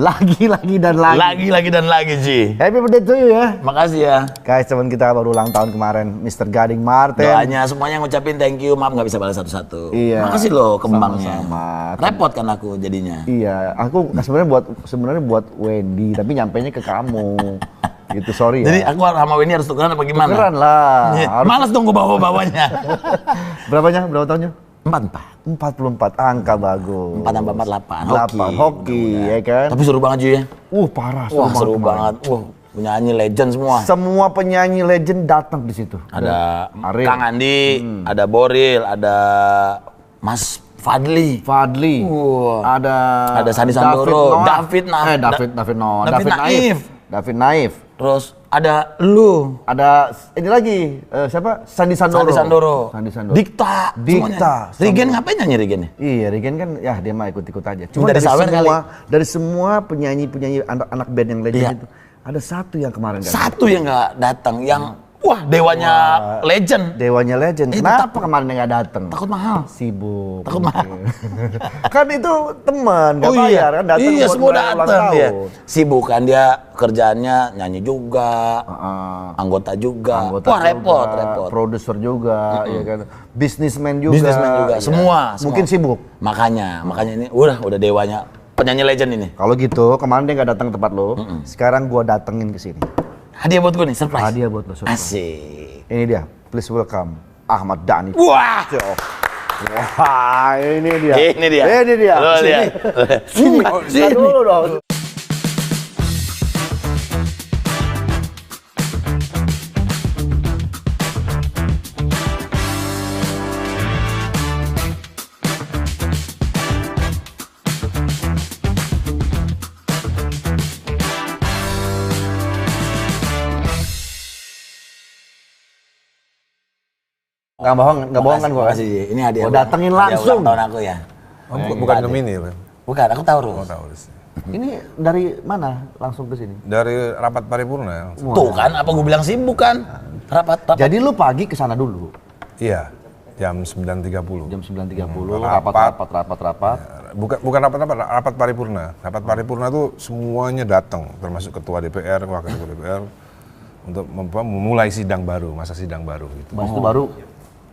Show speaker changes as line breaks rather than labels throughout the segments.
Lagi dan lagi.
Lagi dan lagi, Ji.
Happy birthday to you ya.
Makasih ya.
Guys, teman kita baru ulang tahun kemarin, Mr. Gading Martin.
Doanya semuanya ngucapin thank you. Maaf nggak bisa balas satu-satu.
Iya.
Makasih loh kembangnya.
Sama-sama.
Repot kan aku jadinya.
Iya, aku sebenarnya buat Wendy, tapi nyampainya ke kamu. Gitu, sorry ya.
Jadi aku sama Wendy harus tukeran apa gimana?
Tukeran lah.
Harus... Males dong gue bawa-bawanya.
Berapa tahunnya?
44.
44, angka bagus.
4 tambah 4, 8.
8, hoki ya kan?
Tapi seru banget Ji ya.
Parah.
Seru banget. Penyanyi legend semua.
Semua penyanyi legend datang di situ.
Ada
Ariel,
Kang Andi, ada Boril, ada Mas Fadli. Ada Sandi Sandoro, David
Naif.
Terus ada lu.
Ada ini lagi, siapa? Sandi Sandoro.
Dikta. Regen ngapain nyanyi Regen?
Iya, Regen kan ya dia mah ikut-ikut aja.
Cuma
dari semua penyanyi anak band yang legend itu, ada satu yang kemarin
Satu yang nggak datang, yang dewanya legend.
Dewanya legend. Kenapa kemarin nggak datang?
Takut mahal.
Sibuk.
Takut mahal.
Kan itu teman, nggak bayar kan datang.
Iya, semua datang ya. Sibuk kan dia, kerjaannya nyanyi juga, anggota juga. Repot.
Produser juga, ya kan. Businessman juga.
Semua.
Mungkin sibuk.
Makanya ini udah dewanya penyanyi legend ini.
Kalau gitu, kemarin dia nggak datang ke tempat lo. Sekarang gua datengin ke sini.
Hadiah buat gue nih, surprise.
Hadiah buat lo, surprise.
Asik.
Ini dia, please welcome Ahmad Dhani.
Wah,
ini dia.
Sini
dulu dong. Nggak bohong kan gua kasih.
Ini hadiah.
Datengin langsung.
Tahun aku ya.
Bukan Gemini, Bang.
Bukan, aku tahu Rus.
Ini dari mana langsung ke sini?
Dari rapat paripurna.
Tuh kan, apa gue bilang sibuk kan? Rapat.
Jadi lu pagi ke sana dulu.
Iya, jam 9.30.
Jam 9.30 rapat.
Bukan rapat paripurna. Rapat paripurna tuh semuanya datang, termasuk ketua DPR, wakil ketua DPR untuk memulai sidang baru, masa sidang baru gitu.
Mas itu baru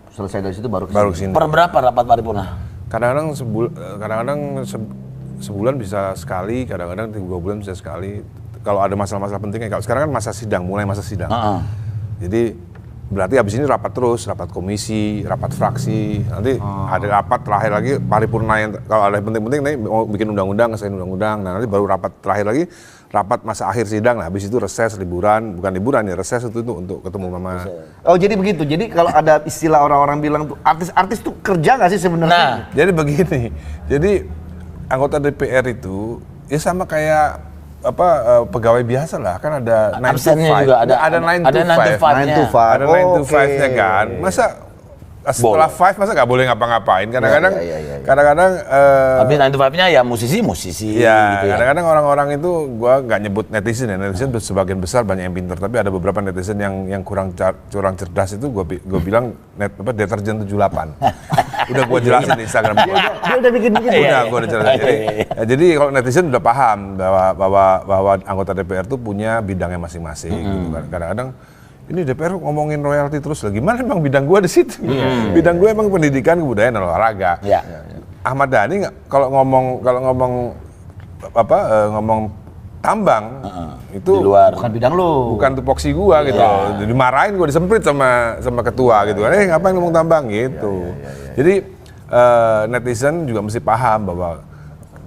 selesai dari situ baru
kesini.
Per berapa rapat paripurna?
Kadang-kadang sebulan bisa sekali, kadang-kadang 3 bulan bisa sekali. Kalau ada masalah-masalah pentingnya, kalau sekarang kan masa sidang, mulai masa sidang. Jadi berarti habis ini rapat terus, rapat komisi, rapat fraksi. Nanti ada rapat terakhir lagi paripurna yang kalau ada yang penting-penting nih mau bikin undang-undang, ngesain undang-undang. Nah, nanti baru rapat terakhir lagi, rapat masa akhir sidang. Nah, habis itu reses, bukan liburan ya, reses itu untuk ketemu mama.
Oh, jadi begitu. Jadi kalau ada istilah orang-orang bilang tuh artis-artis tuh kerja nggak sih sebenarnya?
Nah, jadi begini. Jadi anggota DPR itu ya sama kayak pegawai biasa lah, kan ada 9 to 5
juga ada
9 to 5 ada 9 to 5-nya kan. Masa setelah 5 masa nggak boleh ngapa-ngapain? Kadang-kadang
tapi 9 to 5-nya ya musisi
ya, gitu ya. Kadang-kadang orang-orang itu gua nggak nyebut netizen ya. Netizen sebagian besar banyak yang pintar, tapi ada beberapa netizen yang kurang cerdas itu gua bilang deterjen 78. Udah gua jelasin di Instagram gua.
Dia udah bikin
gua udah jelasin. Jadi kalau netizen udah paham bahwa anggota DPR tuh punya bidangnya masing-masing gitu kan. Kadang-kadang ini DPR ngomongin royalti terus lagi. Gimana emang bidang gua di situ? Bidang gua emang pendidikan, kebudayaan, dan olahraga. Ahmad Dhani kalau ngomong tambang itu
di luar.
Bukan bidang lu.
Bukan tupoksi gua gitu. Dimarahin gua, disemprit sama ketua gitu kan. Ngapain ngomong tambang gitu. Jadi netizen juga mesti paham bahwa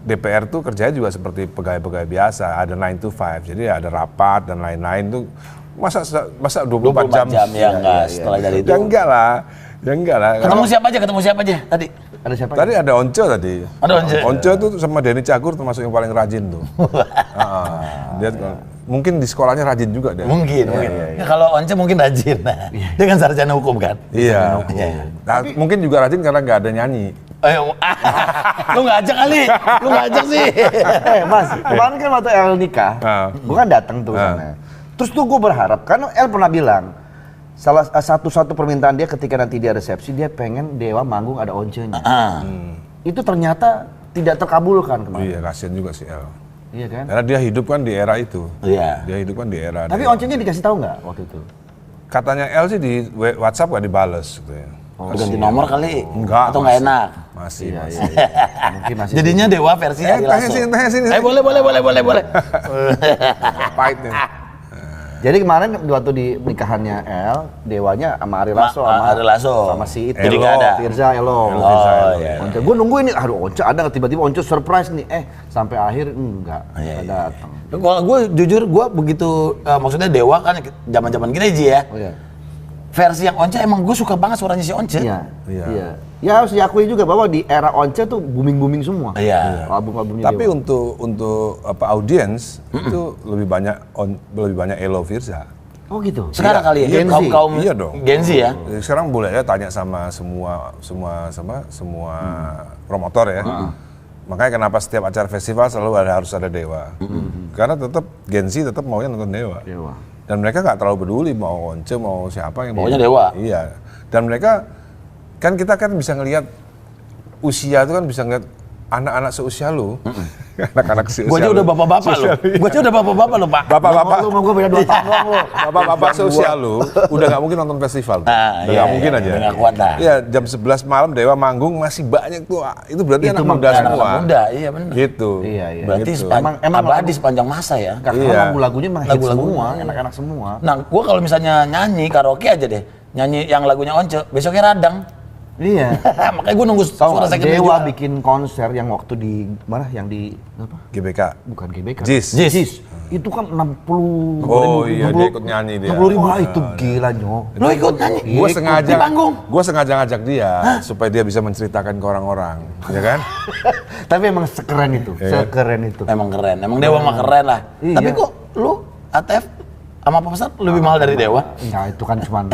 DPR tuh kerjanya juga seperti pegawai-pegawai biasa, ada 9 to 5. Jadi ada rapat dan lain-lain tuh. Masa 24 jam
ya enggak, setelah dari itu.
Ya enggak lah.
Ketemu siapa aja tadi?
Ada siapa?
Tadi ada Once tadi.
Ada Once.
Once tuh sama Denny Cagur termasuk yang paling rajin tuh. Dia mungkin di sekolahnya rajin juga dia.
Mungkin. Ya, kalau Once mungkin rajin. Dia kan sarjana hukum kan?
Iya. Nah, mungkin juga rajin karena nggak ada nyanyi.
Lu nggak ajak kali? Lu nggak ajak sih?
Mas, kemarin kan waktu El nikah, gua kan datang tuh sana. Terus tuh gue berharap, karena El pernah bilang salah satu permintaan dia ketika nanti dia resepsi, dia pengen Dewa manggung ada Once-nya. Itu ternyata tidak terkabulkan kemarin.
Iya, kasian juga sih El.
Iya kan?
Karena dia hidup kan di era itu.
Iya.
Dia hidup kan di era.
Tapi oncenya dikasih tahu nggak waktu itu?
Katanya L sih di WhatsApp nggak dibales gitu ya.
Ganti nomor kali?
Enggak.
Atau nggak enak?
Masih.
Mungkin masih.
Jadinya Dewa versi Ari Lasso.
tanya sini.
Boleh.
Pahit nih.
Jadi kemarin waktu di nikahannya El, Dewanya sama Ari Lasso
Ari Lasso.
sama si itu.
Jadi nggak ada.
Firza Elo.
Iya.
Once, gue nungguin nih, aduh Once ada nggak, tiba-tiba Once surprise nih, sampai akhir enggak datang.
Kalau gue jujur, gue begitu, maksudnya Dewa kan zaman-zaman gini Ji ya.
Oh iya.
Versi yang Once emang gue suka banget suaranya si Once.
Iya. Ya harus diakui juga bahwa di era Once tuh booming semua.
Iya.
Album-albumnya
Tapi
Dewa.
untuk apa audiens itu lebih banyak Elo Firza.
Oh gitu.
Sekarang kali ya,
Gen Z.
kaum
Iya dong.
Gen Z ya.
Sekarang boleh ya tanya sama semua promotor ya. Makanya kenapa setiap acara festival selalu harus ada Dewa. Karena tetap Gen Z tetap maunya nonton Dewa. Dan mereka nggak terlalu peduli mau Once mau siapa yang
pokoknya Dewa.
Iya. Dan mereka kan kita kan bisa ngelihat usia itu kan bisa ngelihat anak-anak seusia lu. Anak-anak seusia.
Gue aja udah bapak-bapak loh. Gue aja udah bapak-bapak loh, Pak.
Bapak-bapak.
Lu mau gue beda 2 tahun doang lu.
Bapak-bapak seusia lu udah nggak mungkin nonton festival. Udah nggak mungkin aja.
Nggak kuat dah.
Iya, jam 11 malam Dewa manggung masih banyak tuh. Itu berarti
Itu
anak muda
anak
semua.
Muda, iya benar.
Gitu.
Iya.
Berarti
Gitu.
Emang
abadi sepanjang masa ya.
Karena
Iya.
lagu-lagunya emang hits
Lagu-lagu
semua, enak-enak semua.
Nah, gue kalau misalnya nyanyi karaoke aja deh, nyanyi yang lagunya Once, besoknya radang.
Iya.
Makanya gue nunggu
Tahu
suara
nggak,
second
Dewa
juga.
bikin konser yang waktu di mana? Yang di apa?
GBK.
Bukan GBK.
Jis.
Itu kan 60.
Oh iya, dia ikut nyanyi dia.
60.000 itu gila Nyo.
Lo ikut nyanyi?
Gue
Ikut
sengaja,
di panggung?
gue sengaja ngajak dia supaya dia bisa menceritakan ke orang-orang, ya kan?
Tapi emang sekeren itu, sekeren itu.
Emang keren, emang Dewa mah keren lah.
Iya.
Tapi kok lu ATF sama Pak Besar lebih mahal dari Dewa?
Ya itu kan cuman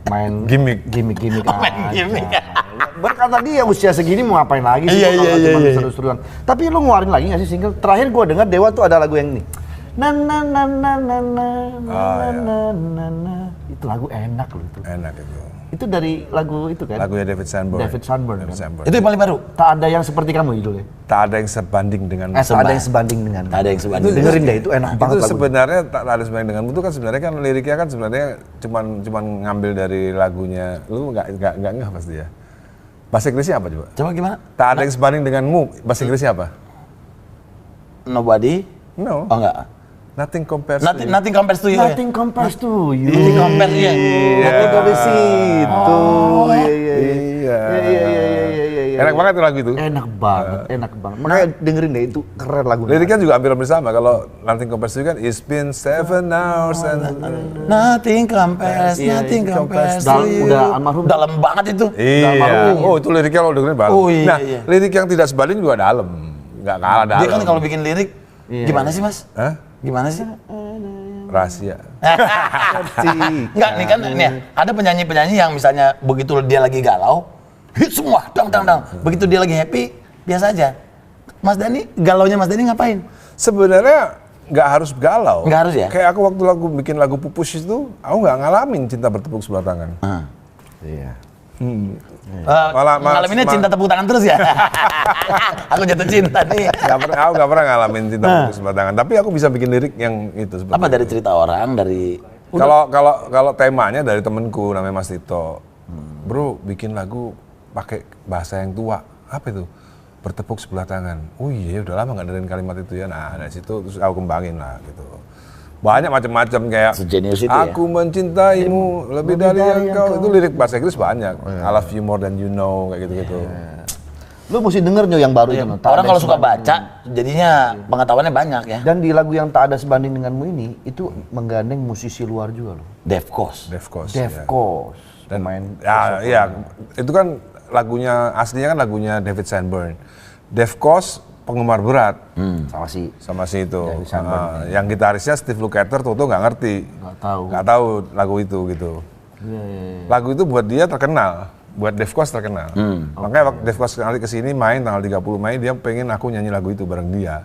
main
Gimmick.
gimmick
Main gimmick.
Berkata dia usia segini mau ngapain lagi sih?
Iya,
kalau
iya,
cuma
iya.
seru-seruan. Tapi lu ngeluarin lagi nggak sih single? Terakhir gua dengar Dewa tuh ada lagu yang ini. Na na na na na na na na na na. Itu lagu enak loh itu.
Enak itu.
Itu dari lagu itu kan?
Lagunya David Sanborn.
David Sanborn kan?
Itu yang paling baru?
Tak ada yang seperti kamu judulnya.
Tak ada yang sebanding dengan.
Tak ada yang sebanding dengan.
Tak ada yang sebanding.
Dengerin deh itu enak banget
Itu
lagu.
sebenarnya tak ada sebanding dengan itu kan sebenarnya kan liriknya kan sebenarnya cuman ngambil dari lagunya. Lu nggak ngeh pasti ya. Bahasa Inggrisnya apa coba?
Coba gimana?
Tak ada yang sebanding denganmu. Bahasa Inggrisnya apa?
Nobody?
No.
Oh enggak.
Nothing compares to you.
Nothing compares to you.
Nothing compares to you.
Nothing compares ya.
Nothing compares itu.
Iya. Enak banget tuh lagu itu.
Enak banget. Makanya dengerin deh itu keren lagu.
Liriknya juga hampir sama. Kalau Nothing compares to you kan, it's been 7 hours and
Nothing compares,
Iya,
nothing
itu
compares to
dalam-
you.
udah almarhum.
Dalam banget itu.
iya. Oh itu liriknya lo dengerin bagus.
Oh, iya,
Nah
iya.
lirik yang tidak sebanding juga dalam. Nggak kalah dalam.
Dia kan kalau bikin lirik, gimana sih Mas?
Hah?
Gimana sih?
Rahasia.
Enggak, nih kan nih, ada penyanyi-penyanyi yang misalnya begitu dia lagi galau, hit semua, dang. Begitu dia lagi happy, biasa aja. Mas Dhani, galaunya Mas Dhani ngapain?
Sebenarnya nggak harus galau.
Nggak harus ya?
Kayak aku waktu bikin lagu Pupus itu, aku nggak ngalamin cinta bertepuk sebelah tangan.
Iya.
Ngalaminnya cinta tepuk tangan terus ya? Aku jatuh cinta nih.
Aku nggak pernah ngalamin cinta bertepuk sebelah tangan. Tapi aku bisa bikin lirik yang itu. seperti
Apa
itu.
dari cerita orang, dari...
Kalau temanya dari temenku namanya Mas Tito, bro bikin lagu pakai bahasa yang tua, apa itu? Bertepuk sebelah tangan. Oh iya, udah lama nggak dengerin kalimat itu ya. Nah dari situ terus aku kembangin lah gitu. Banyak macam-macam kayak
Sejenius itu
aku mencintaimu lebih dari yang kau. Itu lirik bahasa Inggris banyak. I love you more than you know kayak gitu-gitu.
Lu mesti denger Nyo yang baru itu. No. Tak
Orang
ada
kalau suka
sebanding.
baca, jadinya pengetahuannya banyak ya.
Dan di lagu yang tak ada sebanding denganmu ini, itu menggandeng musisi luar juga loh.
Def Kos.
Def Kos.
Def Kos.
Dan
Pemain.
ya, itu kan lagunya aslinya kan lagunya David Sanborn. Def Kos penggemar berat
Sama si
itu.
David Sanborn.
Yang gitarisnya Steve Lukather tuh nggak ngerti. Nggak tahu lagu itu gitu. Lagu itu buat dia terkenal, buat Def Kos terkenal. Makanya waktu Def Kos kali kesini main tanggal 30 Mei dia pengen aku nyanyi lagu itu bareng dia.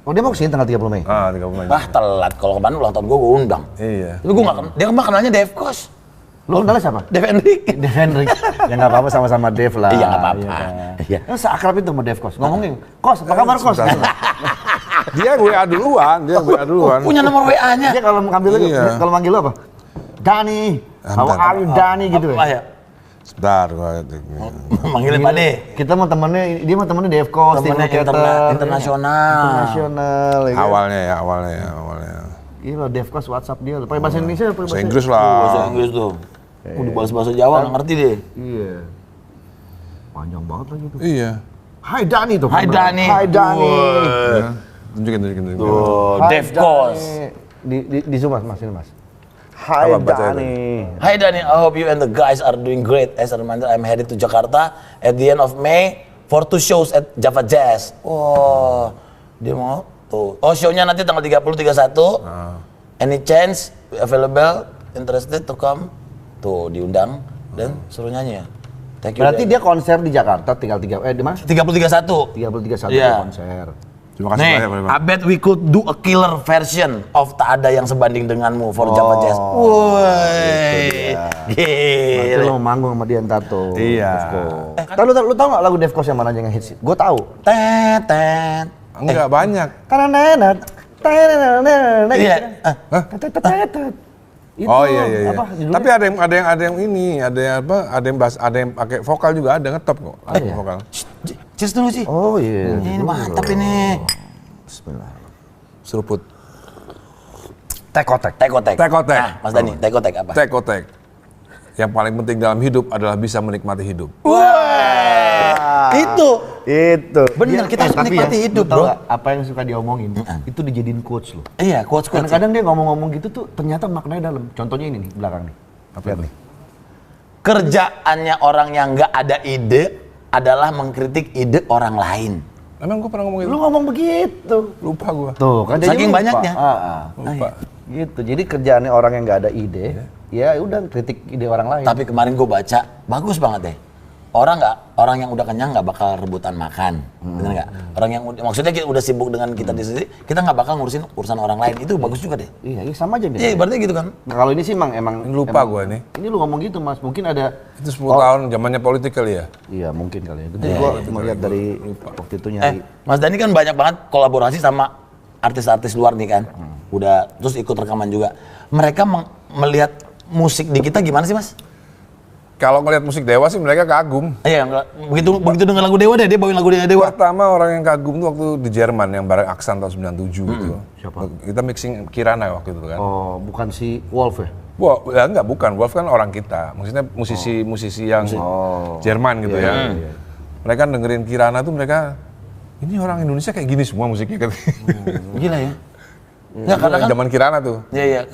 Oh dia mau kesini tanggal 30 Mei?
30 Mei.
Telat. Kalau kemarin ulang tahun gue undang.
Iya.
Tapi gue nggak kenal. Dia mah kenalnya Def Kos.
Lu kenalnya siapa?
Dev Hendrik.
Dev Hendrik. Ya nggak apa-apa sama-sama Dev lah.
Iya nggak apa-apa.
Iya.
Iya.
Seakrab itu sama Dev Kos. Ngomongin, Kos apa kabar Kos?
Dia WA duluan.
Punya nomor WA-nya.
Dia kalau ngambil kalau manggil lu apa? Dani. How are you Dani gitu
Apa
ya?
ya?
Sebentar,
Manggilin Pak De.
Kita mau temennya, dia mau temennya Devco,
Temennya internasional.
Ya kan?
awalnya.
Gila, Devco WhatsApp dia. Pakai bahasa Indonesia, pakai
Bahasa Inggris lah.
Bahasa Inggris tuh. Udah bahasa Jawa nggak ngerti deh.
Iya. Panjang banget lagi tuh.
Iya.
Hai Dani tuh.
Hai Dani.
Hai Dani.
Ya. Tunjukin.
Tuh,
Hai,
Devcos.
Dani. Di Zoom Mas, ini Mas. Hai
Apa baca
Dani.
Hi Dani, I hope you and the guys are doing great. As a reminder, I'm headed to Jakarta at the end of May for 2 shows at Java Jazz. Oh, dia mau tuh. Oh, show-nya nanti tanggal 30, 31. Any chance available, interested to come? Tuh, diundang dan suruh nyanyi ya. Thank you.
Berarti
Dan.
dia konser di Jakarta tinggal di mana?
30, 31.
30 31
Iya.
konser.
Terima kasih
Nih,
banyak, Pak.
I bet we could do a killer version of Tak Ada Yang Sebanding Denganmu for Java Jazz. Woi,
Nanti
gila.
lo manggung sama dia ntar tuh.
Iya.
Devco. Lu tahu nggak lagu Devco yang mana aja yang hits? Gue tahu.
Tet.
Enggak banyak.
Tenenet, tenenet.
Iya.
Itu
Oh iya.
apa judulnya?
Tapi ada yang ini, ada yang pakai vokal juga, ada ngetop kok. Ada
iya?
vokal.
Cheers dulu sih.
Oh iya.
Ini mantap ini.
Bismillah.
Seruput.
Tekotek.
Tekotek.
Tekotek.
Nah, Mas Dani, tekotek apa?
Tekotek. Yang paling penting dalam hidup adalah bisa menikmati hidup.
Wah. Itu.
Dia-
Bener, kita harus
tapi
menikmati hidup,
lu tahu
bro.
nggak, apa yang suka diomongin, itu dijadiin quotes loh.
Iya, quotes.
Kadang-kadang dia ngomong-ngomong gitu tuh ternyata maknanya dalam. Contohnya ini nih, belakang nih. Lihat nih.
Kerjaannya orang yang nggak ada ide adalah mengkritik ide orang lain.
Emang gue pernah ngomong gitu?
Lu ngomong begitu.
Lupa gue.
Tuh, kan jadi
Saking
lupa.
banyaknya.
Lupa.
Gitu. Jadi kerjaannya orang yang nggak ada ide, ya udah kritik ide orang lain.
Tapi kemarin gue baca, bagus banget deh. Orang yang udah kenyang nggak bakal rebutan makan, bener nggak? Orang yang maksudnya kita udah sibuk dengan kita di sini, kita nggak bakal ngurusin urusan orang lain. Itu bagus juga deh.
Iya, sama aja deh.
Iya, berarti gitu kan?
Nah, kalau ini sih emang
Lupa
emang-
gue nih.
Ini lu ngomong gitu Mas, mungkin ada.
Itu 10 tahun zamannya politik kali ya?
Iya mungkin kali ya. Itu gua melihat dari waktu itu nyari.
Mas Dani kan banyak banget kolaborasi sama artis-artis luar nih kan. Udah terus ikut rekaman juga. Mereka melihat musik di kita gimana sih Mas?
Kalau ngeliat musik Dewa sih mereka kagum.
Iya, begitu denger lagu Dewa deh, dia bawain lagu Dewa.
Pertama orang yang kagum tuh waktu di Jerman yang bareng Aksan tahun 97 gitu.
Siapa?
Kita mixing Kirana waktu itu kan.
Oh, bukan si Wolf ya?
Wah, ya enggak, bukan. Wolf kan orang kita. Maksudnya musisi yang Jerman gitu ya. Mereka dengerin Kirana tuh mereka, ini orang Indonesia kayak gini semua musiknya.
Gila ya. Nggak, karena kan
Zaman Kirana tuh.
Iya.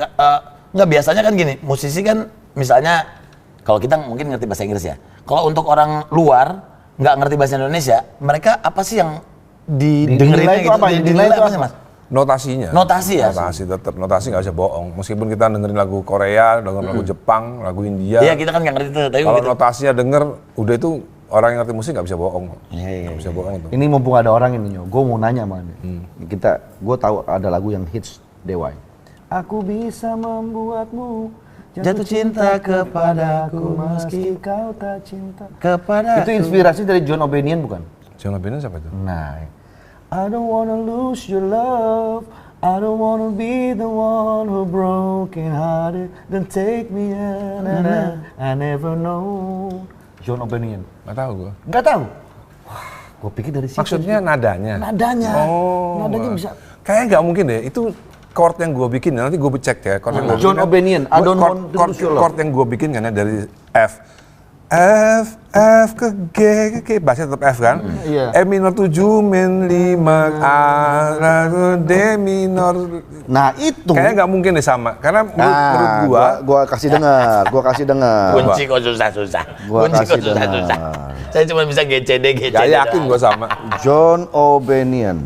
Nggak, biasanya kan gini, musisi kan misalnya kalau kita mungkin ngerti bahasa Inggris ya. Kalau untuk orang luar nggak ngerti bahasa Indonesia, mereka apa sih yang
Dinilai
didengerinnya
itu apa? Dinilai itu
apa
apa?
sih Mas?
Notasinya.
Notasi ya?
Notasi tetap. Notasi nggak bisa bohong. Meskipun kita dengerin lagu Korea, dengerin lagu Jepang, lagu India.
Iya, kita kan nggak ngerti itu. Tapi
Kalau
gitu.
notasinya denger, udah itu orang yang ngerti musik nggak bisa bohong.
Iya.
Nggak bisa bohong itu.
Ini mumpung ada orang ini Nyo, gue mau nanya sama dia. Gue tahu ada lagu yang hits Dewa. Aku bisa membuatmu
Jatuh cinta kepadaku
meski kau tak cinta.
kepada
Itu inspirasi dari John O'Banion bukan?
Jangan bener siapa itu?
Nah, I don't wanna lose your love. I don't wanna be the one who broken hearted. Then take me in and I never know. John O'Banion.
Nggak tahu gue.
Nggak tahu. Wah, gue pikir dari situ.
Maksudnya nadanya?
Nadanya.
Oh.
Nadanya bisa.
Kayaknya nggak mungkin deh. Itu chord yang gue bikin, nanti gue cek ya. Chord yang gua
John
bikin kan-
O'Banion, I don't want to lose your love.
Chord yang gue bikin kan ya dari F ke G ke G, bassnya tetap F kan?
Iya.
E minor 7 min 5 A D minor.
Nah itu.
Kayaknya nggak mungkin deh sama, karena menurut
gua kasih dengar,
kunci kok susah-susah.
Gua
Kunci
kasih
kok susah-susah.
dengar.
Saya cuma bisa GCD.
Gak yakin gue sama.
John O'Banion.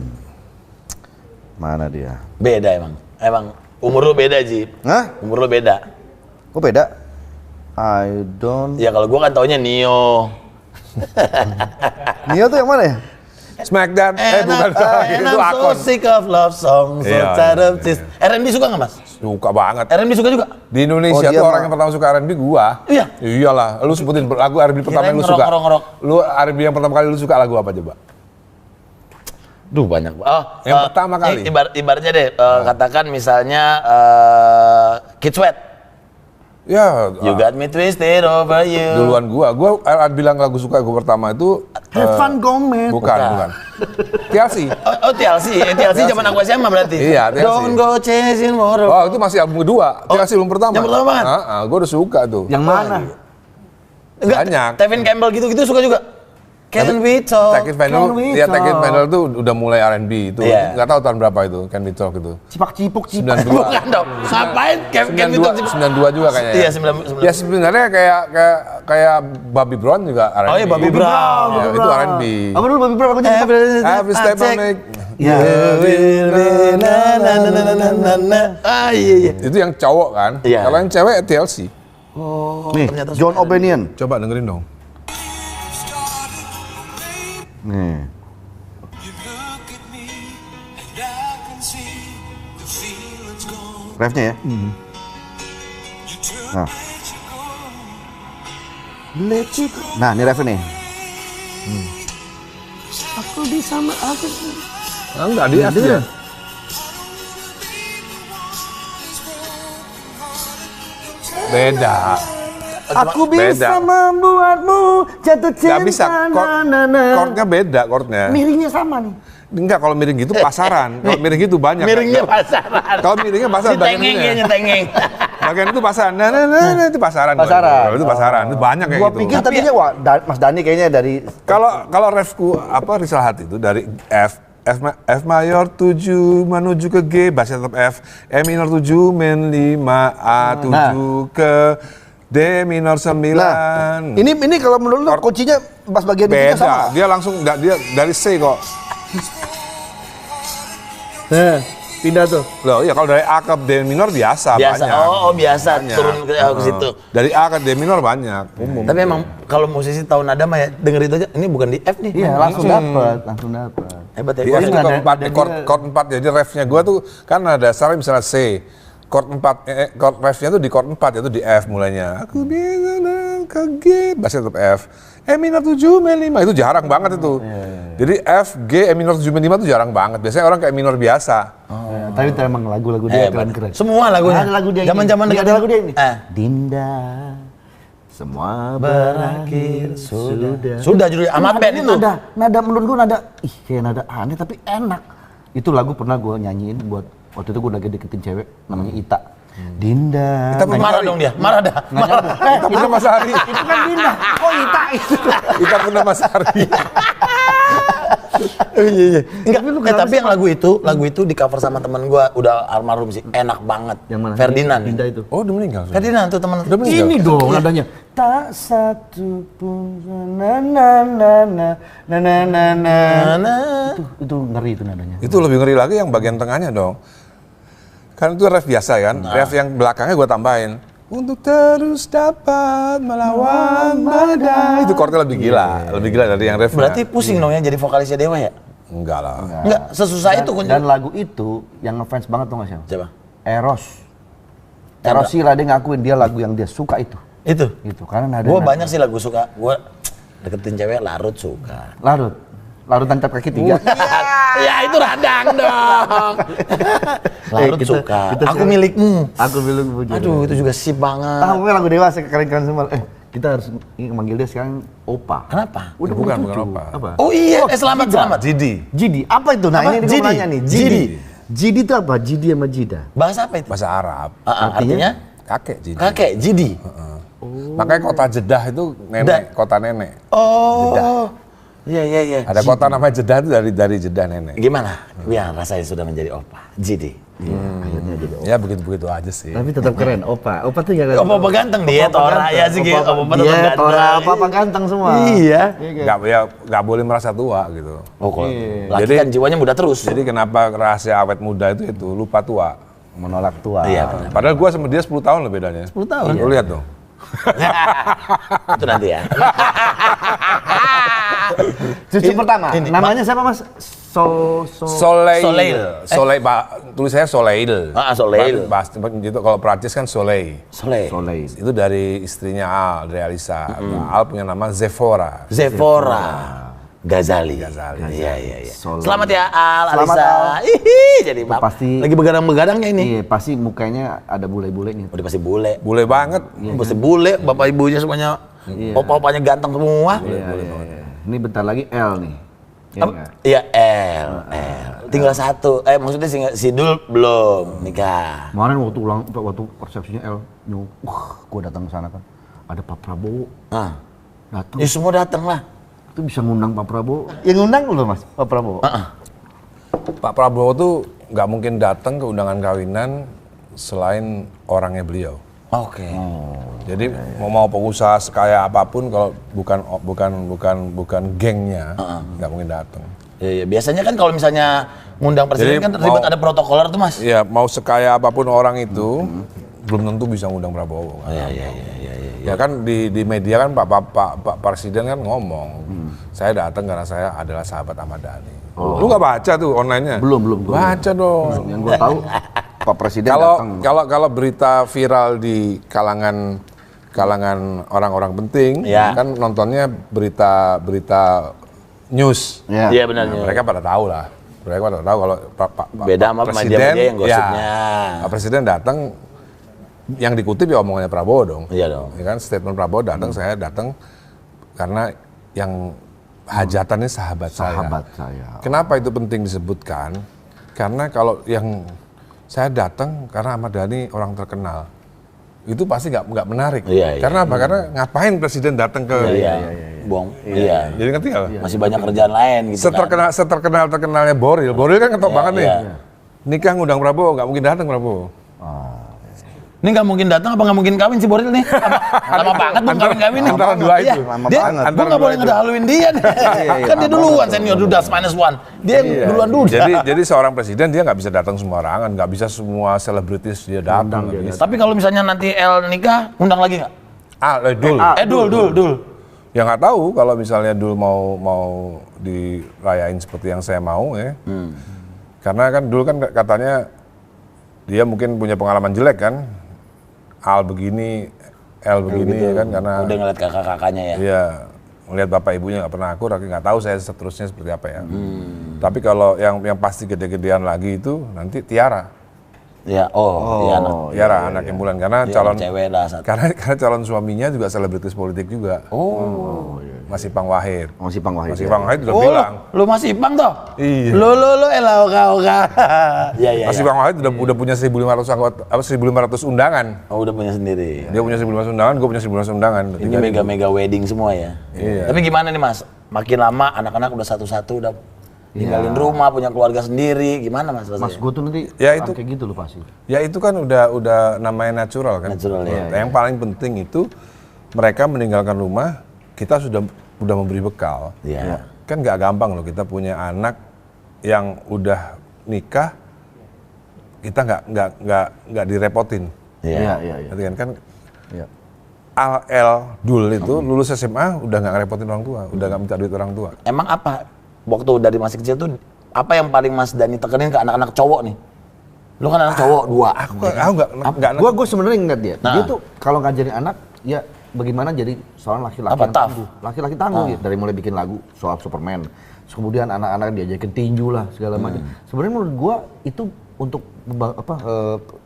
Mana dia?
Beda emang umur lu beda Ji.
Hah?
Umur lu beda.
Kok beda? I don't.
Ya kalau gua kan taunya Nio.
Nio tuh yang mana ya?
Smack that, bukan
And
itu
I'm so
Akon.
sick of love songs, so
Iya,
tired of
iya,
this. R&B suka nggak Mas?
Suka banget.
R&B suka juga?
Di Indonesia
Oh, dia
tuh orang
mah-
yang pertama suka R&B gua.
Iya.
Iyalah, lu sebutin lagu R&B pertama yang lu suka.
ngerok.
Lu R&B yang pertama kali lu suka lagu apa coba?
Duh banyak.
Yang pertama kali.
Ibaratnya deh, katakan misalnya Kid Sweat.
Ya.
You got me twisted over you.
Duluan gua bilang lagu suka gua pertama itu
Evan Gomez.
Bukan. TLC.
TLC zaman aku SMA berarti.
Iya, TLC.
Don't go chasing more.
Oh, itu masih album kedua. TLC album pertama.
Yang pertama kan?
Gua udah suka tuh.
Yang mana?
Banyak.
Tevin Campbell gitu-gitu suka juga. Can we talk?
Take It Final tuh udah mulai R&B itu. Nggak tahu tahun berapa itu, Can We Talk itu.
Cipak-cipuk.
92.
Bukan dong. Ngapain? Can we talk?
92 juga kayaknya.
Iya, 92.
Ya sebenarnya kayak Bobby Brown juga R&B.
Oh iya, Bobby Brown.
Ya, itu R&B.
Apa dulu Bobby Brown aku jadi
Every step I make.
Ya.
Iya.
Itu yang cowok kan.
Iya.
Kalau yang cewek TLC.
Nih, John O'Banion.
Coba dengerin dong.
Nih. Refnya ya. Nah, ini refnya nih. Aku bisa aku.
Enggak, dia asli. Beda.
Aku bisa membuatmu jatuh cinta.
Gak bisa, chordnya beda chordnya.
Miringnya sama nih.
Enggak, kalau miring gitu pasaran. Kalau miring gitu banyak.
Miringnya pasaran.
Kalau miringnya pasaran bagian ini.
Nyetengeng.
Bagian itu pasaran. Itu pasaran.
Pasaran.
Itu pasaran. Itu banyak kayak
Gua
gitu.
pikir tadinya Mas Dani kayaknya dari
Kalau refku Risal Hati itu dari F mayor 7 menuju ke G, bass tetap F, E minor 7 min 5, A 7 ke D minor 9.
Nah, ini kalau menurut lu kuncinya pas bagian ini sama.
Beda. Dia langsung dia dari C kok.
Pindah tuh.
Loh, iya kalau dari A ke D minor biasa.
Biasa.
Banyak.
Biasa
Banyak.
turun ke situ.
Dari A ke D minor banyak. Umum.
Tapi emang kalau musisi tahu nada mah ya denger itu aja. Ini bukan di F nih.
Iya, langsung dapat.
Hebat ya.
Di F itu chord 4, jadi refnya gue tuh kan ada dasarnya misalnya C. Chord 4, chord refnya tuh di chord 4, yaitu di F mulainya. Aku bisa ke G, bassnya tetap F. E minor 7, min 5, itu jarang banget itu. Jadi F, G, E minor 7, min 5 itu jarang banget. Biasanya orang kayak minor biasa.
Tapi emang lagu-lagu dia keren-keren.
Semua lagunya.
Ada lagu dia.
Zaman-zaman
ada lagu dia ini.
Dinda.
Semua berakhir
Sudah judul Ahmad Band itu.
Nada menurut gua kayak nada aneh tapi enak. Itu lagu pernah gua nyanyiin buat waktu itu gua lagi deketin cewek namanya Ita. Dinda.
Kita
marah dong dia, marah dah.
Kita pernah Mas Hari.
Itu kan Dinda. Oh Ita itu.
Kita pernah Mas Hari.
Iya. Enggak, tapi yang lagu itu di cover sama teman gua udah almarhum sih, enak banget.
Yang mana?
Ferdinand.
Dinda itu.
Oh, udah meninggal.
Ferdinand tuh teman.
Ini dong nadanya. Tak satu pun na. Itu ngeri itu nadanya.
Itu lebih ngeri lagi yang bagian tengahnya dong. Kan itu ref biasa kan, ref yang belakangnya gue tambahin. Untuk terus dapat melawan badai. Itu chordnya lebih gila dari yang refnya.
Berarti pusing dong ya jadi vokalisnya Dewa ya?
Enggak lah.
Enggak, sesusah itu kunci.
Dan lagu itu yang ngefans banget tuh nggak sih?
Coba.
Eros sih lah dia ngakuin dia lagu yang dia suka itu.
Itu
karena nada.
Gue banyak sih lagu suka. Gue deketin cewek larut suka.
Larut tancap kaki 3.
Ya itu radang dong. Larut suka. Aku milikmu.
Aku milikmu.
Aduh itu juga sip banget.
Tahu lagu dewasa keren-keren semua. Kita harus manggil dia sekarang Opa.
Kenapa?
Udah
bukan
cucu.
Opa.
Apa?
Oh iya, selamat.
Jidi.
Apa itu? Nah
Apa?
ini
Jidi.
gua nanya nih. Jidi itu apa? Jidi sama Jida.
Bahasa apa itu?
Bahasa Arab.
Artinya?
Kakek Jidi.
Kakek, Jidi.
Makanya kota Jeddah itu kota nenek.
Oh. Iya.
Ada kota namanya Jeddah itu dari Jeddah nenek.
Gimana? Biar rasanya sudah menjadi Opa. Jidi.
Akhirnya jadi Opa.
Ya begitu-begitu aja sih.
Tapi tetap keren, Opa. Opa tuh nggak
Opa ganteng dia, Tora ya sih gitu. Opa tetap ganteng.
Tora, Opa ganteng semua.
Iya.
Nggak boleh merasa tua gitu.
Oh kalau laki kan jiwanya muda terus.
Jadi kenapa rahasia awet muda itu lupa tua.
Menolak tua.
Iya.
Padahal gua sama dia 10 tahun loh bedanya.
10 tahun.
Lu lihat dong.
Itu nanti ya.
Cucu pertama, namanya siapa Mas?
Soleil. Tulisannya Soleil.
Soleil.
Gitu kalau Prancis kan Soleil.
Soleil.
Itu dari istrinya Al, dari Alisa. Al punya nama Zephora.
Ghazali. Iya. Selamat ya Al,
Selamat,
Alisa.
Al.
Jadi Pak,
Pasti-
lagi begadang-begadangnya ini.
Iya, pasti mukanya ada bule-bulenya.
Udah pasti bule.
Bule banget.
Pasti bule, bapak ibunya semuanya, opa-opanya ganteng semua.
Iya. Ini bentar lagi L nih. Iya
Apa?
nggak?
Iya, L. Tinggal satu. Maksudnya si Dul belum nikah.
Kemarin waktu persepsinya L, gua datang ke sana kan, ada Pak Prabowo datang.
Ya semua datang lah.
Itu bisa ngundang Pak Prabowo. Yang ngundang loh Mas, Pak Prabowo.
Pak Prabowo tuh nggak mungkin datang ke undangan kawinan selain orangnya beliau.
Oke.
Jadi mau pengusaha sekaya apapun kalau bukan gengnya nggak mungkin datang.
Iya, biasanya kan kalau misalnya ngundang presiden
Jadi
kan ribet, ada protokoler tuh Mas.
Iya, mau sekaya apapun orang itu belum tentu bisa ngundang Prabowo.
Iya.
Ya kan di media kan Pak Presiden kan ngomong, saya datang karena saya adalah sahabat Ahmad Dhani. Lu nggak baca tuh online-nya?
Belum.
Baca dong.
Yang gua tahu Pak Presiden datang.
Kalau berita viral di kalangan orang-orang penting,
Ya.
kan nontonnya berita news.
Iya.
Iya benar.
Nah, mereka pada tahu lah. Mereka pada tahu kalau Pak
Beda sama media-media yang gosipnya.
Pak Presiden datang, yang dikutip ya omongannya Prabowo dong.
Iya dong.
Ya kan statement Prabowo datang, saya datang karena yang hajatannya sahabat saya. Kenapa itu penting disebutkan? Karena kalau yang saya datang karena Ahmad Dhani orang terkenal, itu pasti nggak menarik.
Iya.
Karena apa? Karena ngapain Presiden datang ke?
Iya.
Jadi ngerti nggak?
Masih banyak kerjaan lain gitu kan.
Seterkenalnya Boril kan ketok banget nih.
Iya.
Nikah ngundang Prabowo, nggak mungkin datang Prabowo.
Ini nggak mungkin datang apa nggak mungkin kawin si Boril nih? Lama banget belum kawin nih.
Antara dua itu.
Lama
Dia,
banget.
gue nggak boleh ngedaluin dia nih. Kan dia duluan senior Dudas -1. Dia duluan Duda.
Jadi seorang presiden dia nggak bisa datang sembarangan, nggak bisa semua selebritis dia datang. nggak bisa.
Tapi kalau misalnya nanti El nikah, undang lagi nggak? Dul.
Ya nggak tahu kalau misalnya Dul mau dirayain seperti yang saya mau ya. Karena kan Dul kan katanya dia mungkin punya pengalaman jelek kan. Al begini, L begini
Gitu.
ya kan karena
Udah ngeliat kakak-kakaknya ya.
iya ngelihat bapak ibunya nggak pernah akur, nggak tahu saya seterusnya seperti apa ya. Tapi kalau yang pasti gede-gedean lagi itu nanti Tiara.
Ya,
Tiara anak yang bulan karena calon
cewek lah satu.
karena calon suaminya juga selebritis politik juga. Masih Pang Wahid.
Masih Pang Wahid.
Masih Pang Wahid udah bilang.
Lu masih Ipang toh?
Iya.
Lu oka. Iya.
Masih Pang Wahid udah punya 1.500 anggota, 1.500 undangan.
Oh, udah punya sendiri.
Dia punya 1.500 undangan, gue punya 1.500 undangan.
Ini mega wedding semua ya.
Iya.
Tapi gimana nih Mas? Makin lama anak-anak udah satu-satu udah tinggalin rumah, punya keluarga sendiri. Gimana Mas?
Mas gue tuh nanti
Ya, itu-
kayak gitu loh pasti.
Ya itu kan udah namanya natural kan.
Natural, ya.
Yang paling penting itu mereka meninggalkan rumah, kita sudah memberi bekal.
Iya.
Kan nggak gampang loh kita punya anak yang udah nikah, kita nggak direpotin.
Iya.
Ngerti kan
Iya.
Al Dul itu lulus SMA udah nggak ngerepotin orang tua, udah nggak minta duit orang tua.
Emang apa waktu dari masih kecil tuh apa yang paling Mas Dhani tekenin ke anak-anak cowok nih? Lu kan anak cowok 2.
Aku nggak
Gue sebenarnya ingat dia. Dia tuh kalau ngajarin anak, ya bagaimana jadi seorang laki-laki
Apa,
yang
tough?
tangguh. Laki-laki tangguh gitu. Dari mulai bikin lagu soal Superman. Terus kemudian anak-anak diajakin tinju lah segala macam. Sebenarnya menurut gue itu untuk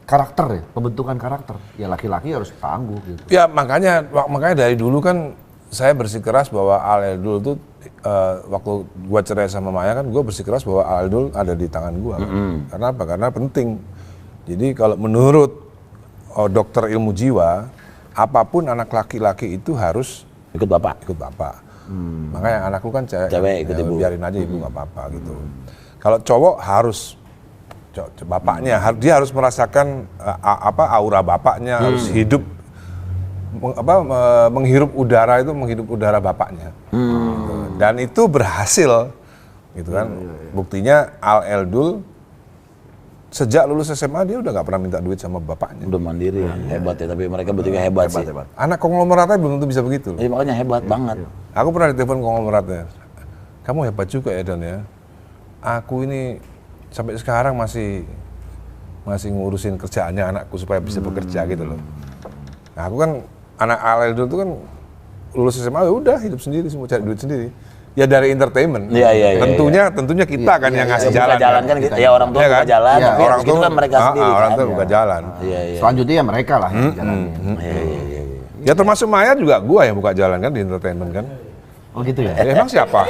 karakter ya, pembentukan karakter. Ya laki-laki harus tangguh gitu.
Ya makanya dari dulu kan saya bersikeras bahwa Al Eldul tuh waktu gua cerai sama Maya kan gua bersikeras bahwa Al Eldul ada di tangan gua. Karena apa? Karena penting. Jadi kalau menurut dokter ilmu jiwa, apapun anak laki-laki itu harus
Ikut bapak.
Makanya anak lu kan
Cewek ikut ibu.
biarin aja ibu nggak apa-apa gitu. Kalau cowok harus bapaknya, dia harus merasakan aura bapaknya, harus hidup menghirup udara bapaknya. Gitu. Dan itu berhasil gitu kan. Buktinya Al Eldul sejak lulus SMA dia udah nggak pernah minta duit sama bapaknya.
Udah mandiri ya. Hebat ya, tapi mereka bertiga hebat sih.
Anak konglomeratnya belum tentu bisa begitu loh.
Iya, makanya hebat banget.
Aku pernah ditelepon konglomeratnya. Kamu hebat juga ya Dan ya. Aku ini sampai sekarang masih ngurusin kerjaannya anakku supaya bisa bekerja gitu loh. Nah, aku kan anak Al Eldul itu kan lulus SMA ya udah hidup sendiri semua cari duit sendiri. ya dari entertainment.
Iya.
Tentunya kita kan yang ngasih jalan.
Jalan kan gitu. Ya orang tua buka jalan, tapi
orang tua
kan mereka sendiri.
Orang tua buka jalan.
Iya.
Selanjutnya ya mereka lah yang jalanin.
Iya.
Ya termasuk Maya juga gua yang buka jalan kan di entertainment kan.
Oh gitu ya?
Ya, emang siapa?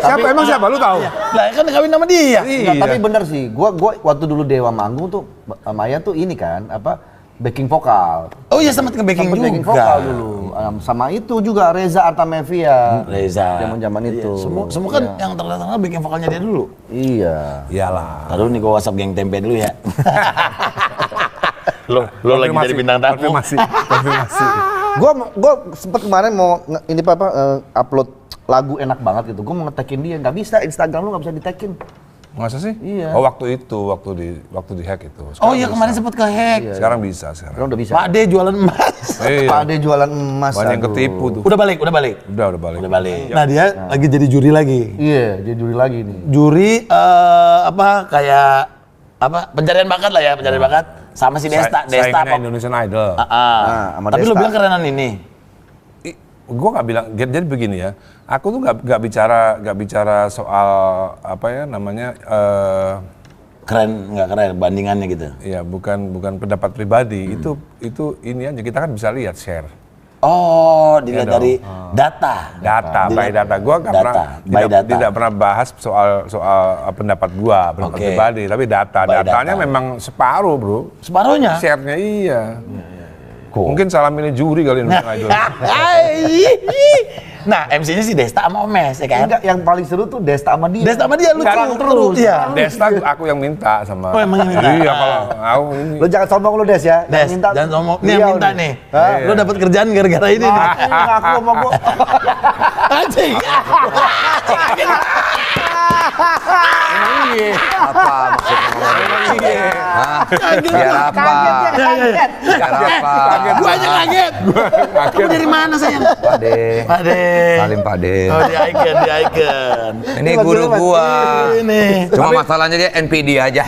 Siapa? Lu tahu?
Lah kan kawin sama dia.
Nggak, tapi bener sih, gua waktu dulu Dewa manggung tuh Maya tuh ini kan backing vokal.
Oh iya sempat nge-backing juga.
Backing vokal dulu. Sama itu juga Reza Artamevia. Zaman itu.
Semua kan yang terkenal backing vokalnya dia dulu.
Iya.
Iyalah.
Taruh nih gua WhatsApp geng tempe dulu ya. lo lagi jadi bintang tamu.
Konfirmasi.
Gua sempet kemarin mau upload lagu enak banget gitu. Gua mau nge-tag-in dia, nggak bisa. Instagram lu nggak bisa di-tag-in.
Masa sih?
Iya.
Oh waktu di hack itu.
Oh iya kemarin sempat ke hack.
Sekarang bisa.
Sekarang udah bisa.
Pak D jualan emas.
Pak D jualan emas.
Banyak yang ketipu tuh.
Udah balik.
Udah balik.
Nah dia lagi jadi juri lagi.
Iya, jadi juri lagi nih.
Juri pencarian bakat lah ya, pencarian bakat sama si Desta.
Saingannya Indonesian Idol.
Tapi lu bilang kerenan ini.
Gue nggak bilang, jadi begini ya, aku tuh nggak bicara soal
Keren nggak keren bandingannya gitu.
Ya bukan pendapat pribadi, itu ini aja kita kan bisa lihat share.
Oh, dilihat dari data.
By data. Gua tidak pernah bahas soal pendapat pendapat pribadi, tapi datanya memang separuh, Bro.
Separuhnya?
Share-nya iya. Mungkin salah milih juri kali ini.
Nah, MC-nya si Desta sama Omes, ya kan?
Enggak, yang paling seru tuh Desta sama dia.
Desta sama dia, lu terus. Iya.
Desta aku yang minta sama.
Oh, emang yang minta?
Iya, kalau aku ini.
Lu jangan sombong lu, Des ya.
Des, jangan sombong. Ini yang minta nih. Lu dapat kerjaan gara-gara ini nih.
Aku sama gua.
Anjing.
Iya. Apa maksudnya? Biar apa? Biar apa?
Gua aja kaget. Kamu dari mana sayang?
Pade. Salim Pade.
Oh di icon.
Ini guru gua.
Ini.
Cuma masalahnya dia NPD aja.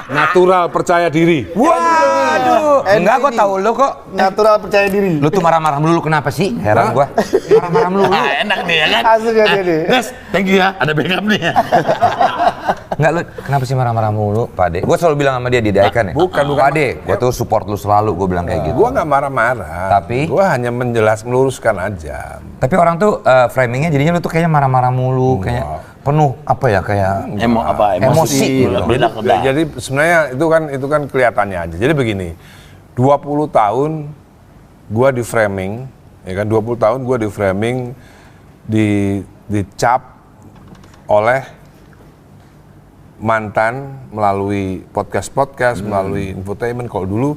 Natural percaya diri.
Waduh. Enggak, gua tahu lu kok.
Natural percaya diri.
Lu tuh marah-marah melulu kenapa sih? Heran gua. Marah-marah melulu.
Enak nih ya kan?
Asli ya dia nih.
Des, thank you ya. Ada backup nih ya.
Enggak, lu kenapa sih marah-marah mulu, Pade? Gua selalu bilang sama dia di Daikan ya.
Bukan.
Pade, gua tuh support lu selalu, gua bilang kayak gitu.
Gua nggak marah-marah.
Tapi?
Gua hanya meluruskan aja.
Tapi orang tuh framingnya jadinya lu tuh kayaknya marah-marah mulu, kayak penuh kayak emosi.
Jadi sebenarnya itu kan kelihatannya aja. Jadi begini, 20 tahun gua di framing, ya kan 20 tahun gua di framing dicap oleh mantan melalui podcast, melalui infotainment. Kalau dulu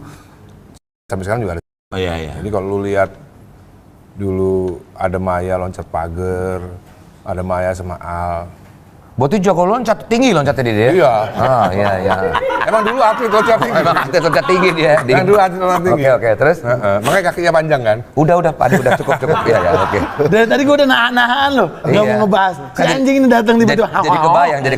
sampai sekarang juga ada.
Oh iya.
Jadi kalau lu lihat dulu ada Maya loncat pagar, ada Maya sama Al.
Berarti Joko loncat loncatnya dia.
Iya.
Ah, iya.
Emang dulu atlet loncat tinggi.
Emang atlet loncat tinggi dia.
Emang dulu atlet loncat tinggi.
Oke, terus?
Makanya kakinya panjang kan?
Udah, Pade, udah cukup. Ya, oke.
Dari tadi gua udah nahan lo, nggak mau ngebahas. Si anjing ini datang tiba-tiba.
Jadi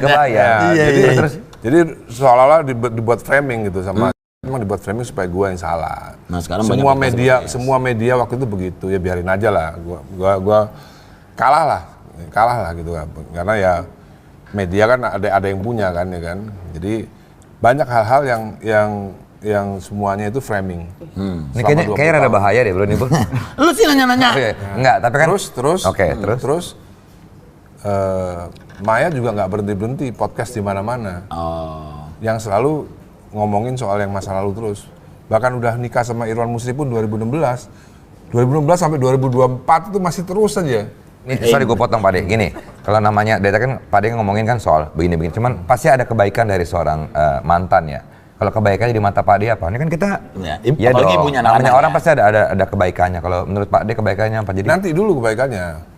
kebayang.
Iya.
Terus?
Jadi seolah-olah dibuat framing gitu sama emang dibuat framing supaya gua yang salah.
Nah, sekarang
semua media waktu itu begitu, ya biarin aja lah. Gua kalah lah gitu kan. Karena ya media kan ada yang punya kan ya kan. Jadi banyak hal-hal yang semuanya itu framing.
Ini kayaknya rada bahaya deh bro nih bro.
Lu sih nanya-nanya.
Enggak, tapi kan
terus Maya juga nggak berhenti podcast di mana-mana. Yang selalu ngomongin soal yang masa lalu terus. Bahkan udah nikah sama Irwan Musri pun 2016 sampai 2024 itu masih terus aja.
Ini sorry gue potong Pade, gini, kalau namanya Deta kan Pade ngomongin kan soal begini-begini, cuman pasti ada kebaikan dari seorang mantan ya. Kalau kebaikannya di mata Pade apa? Ini kan kita, ya dong, namanya orang pasti ada kebaikannya. Kalau menurut Pade kebaikannya apa? Jadi
nanti dulu kebaikannya.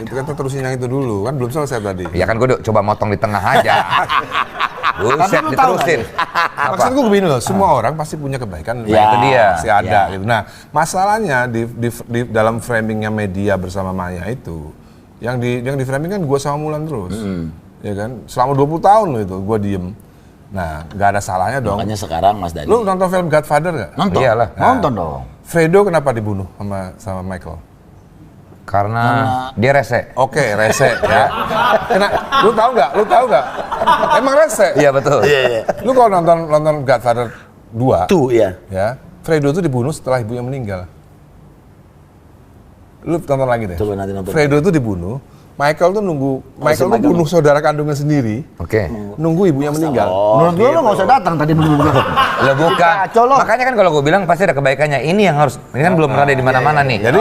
Itu kan terusin yang itu dulu, kan belum selesai tadi.
Ya kan gue coba motong di tengah aja. Buset, diterusin.
Maksud gue begini loh, semua orang pasti punya kebaikan.
Ya, itu dia.
Pasti ada gitu. Nah, masalahnya di dalam framingnya media bersama Maya itu, yang di framing kan gue sama Mulan terus. Ya kan? Selama 20 tahun loh itu, gue diem. Nah, gak ada salahnya dong.
Makanya sekarang Mas Dani.
Lu nonton film Godfather gak?
Nonton.
Iyalah.
Nonton dong.
Fredo kenapa dibunuh sama Michael?
Karena dia rese.
Oke, rese ya. Lu tahu nggak? Emang rese.
Iya betul.
Iya.
Lu kalau nonton Godfather 2
Tuh, iya.
ya, Fredo tuh dibunuh setelah ibunya meninggal. Lu tonton lagi deh.
Coba nanti nonton.
Fredo tuh dibunuh, Michael tuh bunuh saudara kandungnya sendiri.
Oke.
Nunggu ibunya meninggal.
Menurut gue lo nggak usah datang tadi menunggu.
Lo bukan. Makanya kan kalau gue bilang pasti ada kebaikannya. Ini yang harus. Ini kan belum pernah ada di mana-mana nih.
Jadi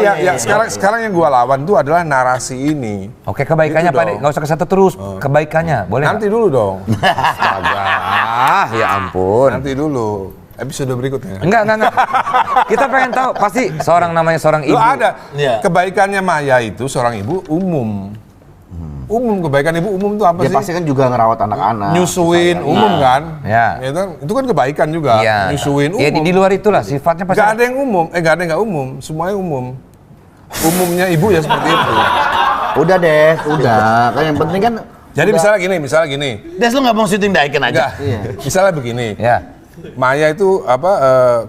sekarang yang gua lawan tuh adalah narasi ini.
Oke, kebaikannya
Gitu
Pak De.
dong.
Nggak usah ke satu terus. Kebaikannya, boleh
Nanti dulu dong.
Astaga. Ya ampun.
Nanti dulu. Episode berikutnya.
Enggak. Kita pengen tahu pasti seorang ibu.
Lu ada.
Iya.
Kebaikannya Maya itu seorang ibu umum. Umum, kebaikan ibu umum tuh apa
Dia
sih?
pasti kan juga ngerawat anak-anak.
Nyusuin umum kan?
Ya.
Itu kan kebaikan juga.
Iya.
Nyusuin umum.
Ya di luar itulah sifatnya pasti.
Gak ada yang umum. Gak ada yang gak umum. Semuanya umum. Umumnya ibu ya seperti itu.
Udah deh, udah. Kan yang penting kan.
Jadi misalnya gini.
Des, lu nggak mau syuting Daiken aja?
Enggak. Misalnya begini.
Ya.
Maya itu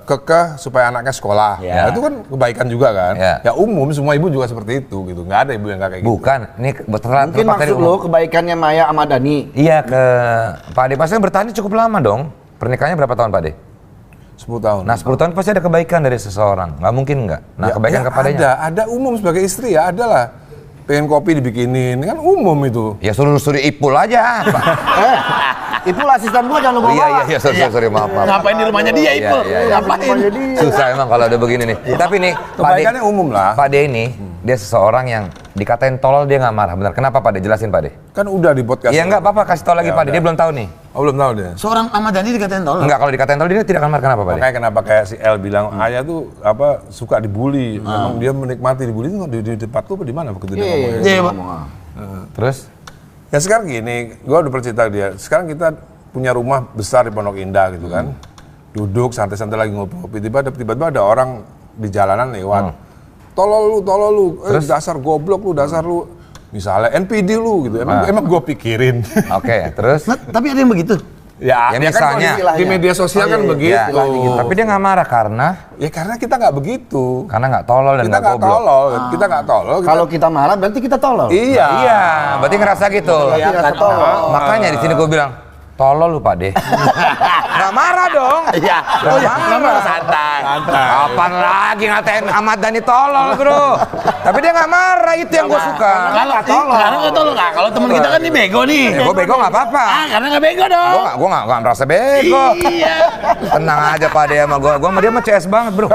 kekeh supaya anaknya sekolah.
Ya.
Nah, itu kan kebaikan juga kan.
Ya.
Ya umum semua ibu juga seperti itu gitu. Nggak ada ibu yang nggak kayak gitu.
Bukan. Ini betulan.
Mungkin maksud lo kebaikannya Maya sama Dani.
Iya ke Pak De. Pasti kan bertahan cukup lama dong. Pernikahannya berapa tahun Pak De?
10 tahun.
Nah 10 tahun pasti ada kebaikan dari seseorang. Nggak mungkin nggak. Nah kebaikan kepadanya.
Ada umum sebagai istri ya ada lah. Pengen kopi dibikinin, kan umum itu.
Ya suruh Ipul aja. Pak.
Ipul asisten gua jangan lupa.
Iya, sorry, maaf.
Ngapain di rumahnya dia, Ipul?
Iya.
Ngapain?
Susah emang kalau udah begini nih. Tapi nih,
Kebaikannya umum lah.
Pak De ini, dia seseorang yang dikatain tolol dia nggak marah. Benar, kenapa Pak De? Jelasin Pak De.
Kan udah di podcast.
Iya nggak apa-apa, kasih tau lagi
Ya,
Pak De. Dia belum tahu nih.
Oh belum tahu dia.
Seorang Ahmad Dhani dikatain tolol?
Enggak, kalau dikatain tolol dia tidak akan marah. Kenapa Pak De?
Makanya kenapa kayak si El bilang, ayah tuh suka dibully. Memang dia menikmati dibully itu di tempat lu apa di mana begitu dia ngomongnya.
Iya, Pak.
Terus?
Ya sekarang gini, gua udah bercerita dia. Sekarang kita punya rumah besar di Pondok Indah gitu kan. Duduk santai-santai lagi ngopi-ngopi. Tiba-tiba ada orang di jalanan lewat. Tolol lu. Dasar goblok lu, dasar lu. Misalnya NPD lu gitu. Emang gua pikirin.
Oke, terus?
Nah, tapi ada yang begitu?
Ya,
Ya,
dia
misalnya.
kan di media sosial kan begitu.
Ya, tapi dia nggak marah karena
Karena kita nggak begitu.
nggak tolol dan
Kita
nggak
nggak
goblok.
tolol, kita nggak tolol.
Kalau kita marah berarti kita tolol.
Iya.
Iya, berarti ngerasa gitu.
Berarti ngerasa tolol.
Makanya di sini gue bilang, tolol lu Pak De. Nggak marah dong.
Iya.
Nggak marah.
Santai.
Kapan lagi ngatain Ahmad Dhani tolol bro. Tapi dia nggak marah, itu yang gue suka.
Karena nggak tolol nggak. Kalau teman kita kan nih bego nih.
Gue bego nggak apa-apa.
Karena nggak bego dong.
Gue nggak merasa bego.
Iya.
Tenang aja Pak De sama gue sama dia mah CS banget bro.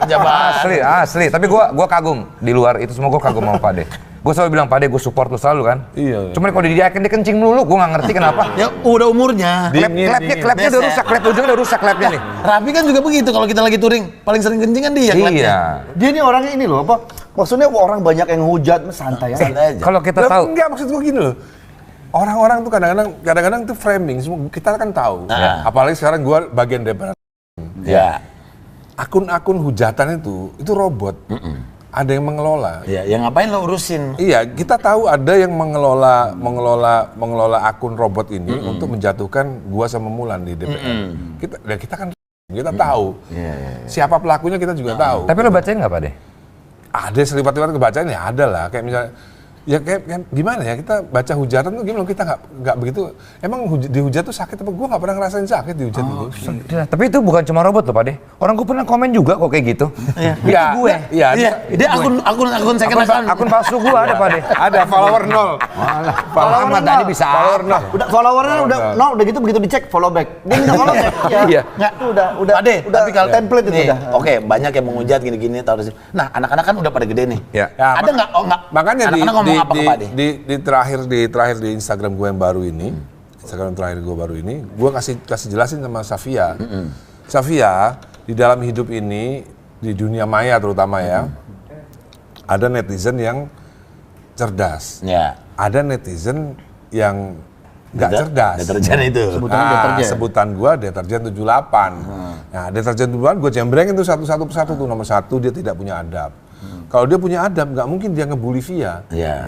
Jabat.
Asli. Tapi gue kagum di luar itu semua gue kagum sama Pak De. Gue selalu bilang Pak De, gue support lu selalu kan.
Iya.
Cuman kalau didiakin dia kencing melulu, gue nggak ngerti kenapa.
Ya udah umurnya.
Klepnya udah rusak, klep ujungnya udah rusak klepnya nih.
Raffi kan juga begitu kalau kita lagi touring. Paling sering kencing kan dia klepnya.
Iya.
Dia ini orangnya ini loh apa? Maksudnya orang banyak yang hujat, santai aja.
Santai aja.
Kalau kita tahu,
Enggak, maksud gua gini loh. Orang-orang tuh kadang-kadang tuh framing, semua kita kan tahu. Apalagi sekarang gua bagian DPR.
Ya.
Akun-akun hujatan itu robot. Ada yang mengelola.
Ya, yang ngapain lo urusin?
Iya, kita tahu ada yang mengelola akun robot ini untuk menjatuhkan gua sama Mulan di DPR. Kita kan tahu. Siapa pelakunya kita juga tahu.
tapi lo bacain nggak Pak De?
Ada selipat-selipat kebacaan ya ada lah. Kayak misalnya ya kayak gimana ya, kita baca hujatan tuh gimana, kita nggak begitu. Emang dihujat tuh sakit apa? Gue nggak pernah ngerasain sakit dihujat itu.
Tapi itu bukan cuma robot loh Pak De. Orang gue pernah komen juga kok kayak gitu. Itu gue.
Iya.
Dia akun second account.
Akun palsu gue ada Pak De.
Ada follower 0.
Kalau Ahmad Dhani bisa
Follower 0.
Udah followernya udah gitu begitu dicek follow back. Dia minta follow back.
Iya.
Nggak, itu udah
Ade, tapi kalau
template itu
nih,
udah.
Oke, banyak yang menghujat gini-gini tahu di sini. Nah, anak-anak kan udah pada gede nih.
Ya.
Ada nggak? Oh nggak.
Makanya
anak-anak ngomong apa ke Pak Ade?
di terakhir di Instagram gue yang baru ini, Instagram terakhir gue baru ini, gue kasih jelasin sama Safia. Safia, di dalam hidup ini, di dunia maya terutama ya, ada netizen yang cerdas.
Ya.
Ada netizen yang nggak cerdas.
Deterjen itu.
Sebutan gua deterjen 78. Nah, deterjen 78 gua jembrengin tuh satu persatu tuh. Nomor 1, dia tidak punya adab. Kalau dia punya adab, nggak mungkin dia ngebully Via.
Iya.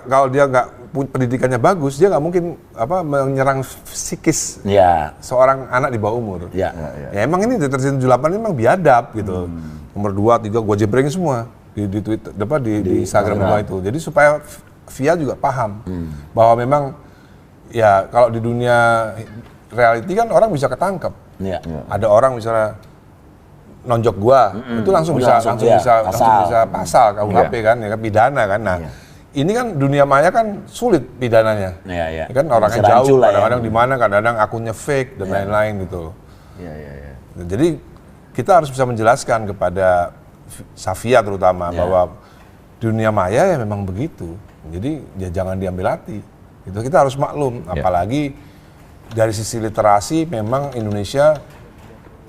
Kalau dia nggak pendidikannya bagus, dia nggak mungkin menyerang psikis seorang anak di bawah umur.
Ya.
Ya emang ini deterjen 78 ini emang biadab gitu. Nomor 2, 3 gua jembrengin semua. di Twitter, di Instagram gua itu. Jadi supaya Via juga paham bahwa memang ya kalau di dunia reality kan orang bisa ketangkep. Ada orang misalnya nonjok gua, itu langsung bisa pasal KUHP kan, ya kan pidana kan. Nah, ini kan dunia maya kan sulit pidananya. Ya kan orangnya jauh, kadang-kadang di mana, kadang-kadang akunnya fake dan lain-lain gitu. Jadi kita harus bisa menjelaskan kepada Safia terutama bahwa dunia maya ya memang begitu. Jadi ya jangan diambil hati. Itu kita harus maklum, apalagi dari sisi literasi memang Indonesia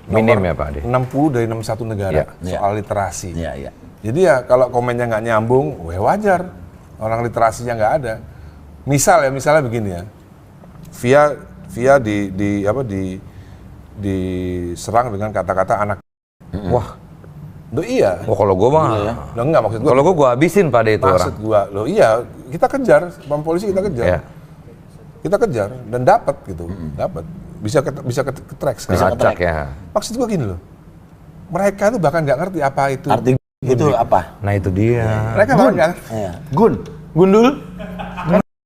minim ya Pak Ade.
60 dari 61 negara soal literasi. Jadi ya kalau komennya nggak nyambung, wajar. Orang literasinya nggak ada. Misalnya begini ya. Via diserang dengan kata-kata anak.
Wah.
Loh iya.
Oh kalau gue mah.
Loh enggak maksud gue.
Kalau gue habisin pada itu orang.
Maksud gue, loh iya, kita kejar, polisi kita kejar. Kita kejar dan dapat gitu. Dapat. Bisa ke-track sekarang.
Bisa ya.
Maksud gue gini loh. Mereka tuh bahkan nggak ngerti apa itu.
Arti itu apa?
Nah itu dia.
Mereka bahkan nggak.
Gundul?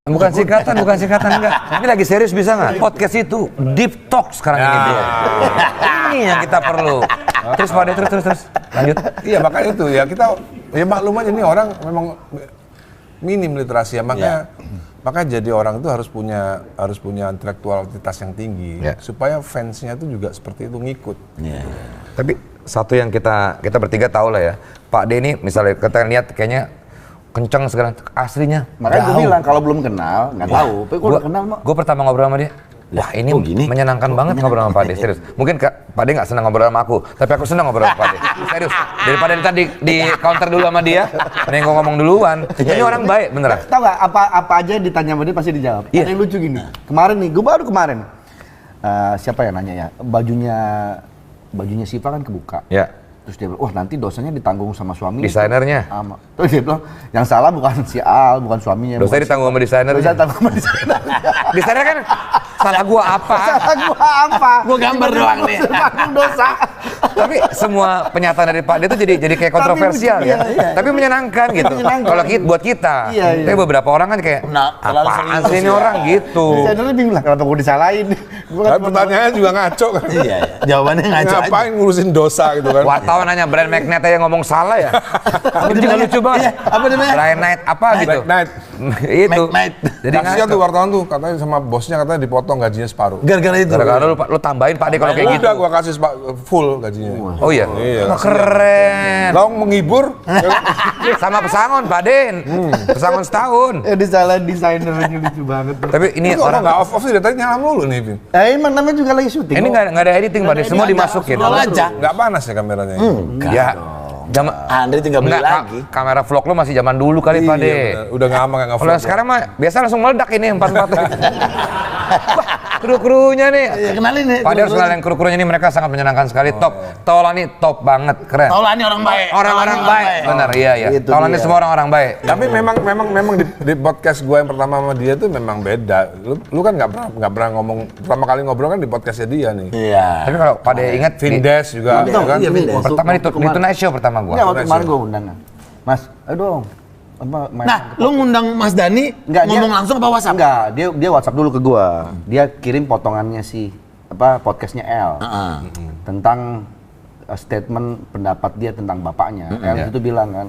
Bukan singkatan enggak. Ini lagi serius bisa nggak? Podcast itu deep talk sekarang ini dia. Ini yang kita perlu. Terus Pak Ade, terus. Lanjut.
Iya makanya itu ya kita ya maklum aja nih orang memang minim literasi ya makanya jadi orang itu harus punya intelektualitas yang tinggi supaya fansnya itu juga seperti itu ngikut.
Tapi satu yang kita bertiga tahu lah ya. Pak Ade ini misalnya kita lihat kayaknya kenceng sekarang aslinya.
Makanya gue bilang kalau belum kenal nggak tahu. Tapi gue udah kenal mah.
Gue pertama ngobrol sama dia. Wah ini menyenangkan banget ngobrol sama Pak Ade, serius. Mungkin Pak Ade nggak senang ngobrol sama aku, tapi aku senang ngobrol sama Pak Ade. Serius. Daripada tadi di counter dulu sama dia, mending gue ngomong duluan. Ini orang baik beneran.
Tahu nggak apa aja yang ditanya sama dia pasti dijawab. Ada yang lucu gini. Kemarin nih, gue baru kemarin. Siapa yang nanya ya? Bajunya Siva kan kebuka. Terus dia bilang, wah nanti dosanya ditanggung sama suami.
Desainernya.
Terus dia bilang, yang salah bukan si Al, bukan suaminya.
Dosanya ditanggung sama desainernya.
Dosa ditanggung sama desainer.
Desainer kan salah gua apa?
Gua gambar doang nih.
Dosa.
Tapi semua pernyataan dari Pak Ade itu jadi kayak kontroversial ya. Tapi menyenangkan gitu. Kalau buat kita. Tapi beberapa orang kan kayak apaan sih ini orang gitu.
Desainernya bingung lah kenapa gua disalahin.
Tapi pertanyaannya juga ngaco kan.
Jawabannya ngaco.
Ngapain ngurusin dosa gitu kan.
Wartawan nanya brand magnet aja ngomong salah ya. Itu juga lucu banget.
Apa namanya?
Brand night apa gitu.
Night.
Itu.
Jadi kasihan tuh wartawan tuh katanya sama bosnya katanya dipotong gajinya separuh.
Gara-gara itu.
Gara-gara lu tambahin Pak Ade kalau kayak gitu.
Udah gua kasih full gajinya.
Oh iya.
Iya.
Keren.
Long menghibur.
Sama pesangon Pak Ade. Pesangon setahun.
Disalahin desainernya lucu banget.
Tapi ini orang
nggak off sih, tadi nyala mulu nih, Vin.
Emang namanya juga lagi syuting.
Ini nggak ada editing Pak Ade, semua dimasukin.
Nggak panas ya kameranya?
Ya.
Andre tinggal beli lagi.
Kamera vlog lo masih zaman dulu kali Pak Ade.
Udah nggak aman nggak vlog.
Kalau sekarang mah biasa langsung meledak ini 4-4. Kru-krunya nih.
Kenalin nih.
Pak Ade harus kenalin kru-krunya ini, mereka sangat menyenangkan sekali. Top. Taulani top banget, keren.
Taulani orang baik.
Orang-orang baik. Benar, iya. Taulani semua orang-orang baik.
Tapi memang di podcast gua yang pertama sama dia tuh memang beda. Lu kan nggak pernah ngomong, pertama kali ngobrol kan di podcastnya dia nih.
Iya.
Tapi kalau Pak Ade ingat
Vindes juga kan.
Pertama di Tonight Show pertama gua.
Enggak, waktu kemarin gua undang. Mas, ayo dong.
Nah, lu ngundang Mas Dani ngomong langsung apa WhatsApp?
Enggak, dia WhatsApp dulu ke gua. Dia kirim potongannya podcastnya L. Tentang statement pendapat dia tentang bapaknya. L itu bilang kan,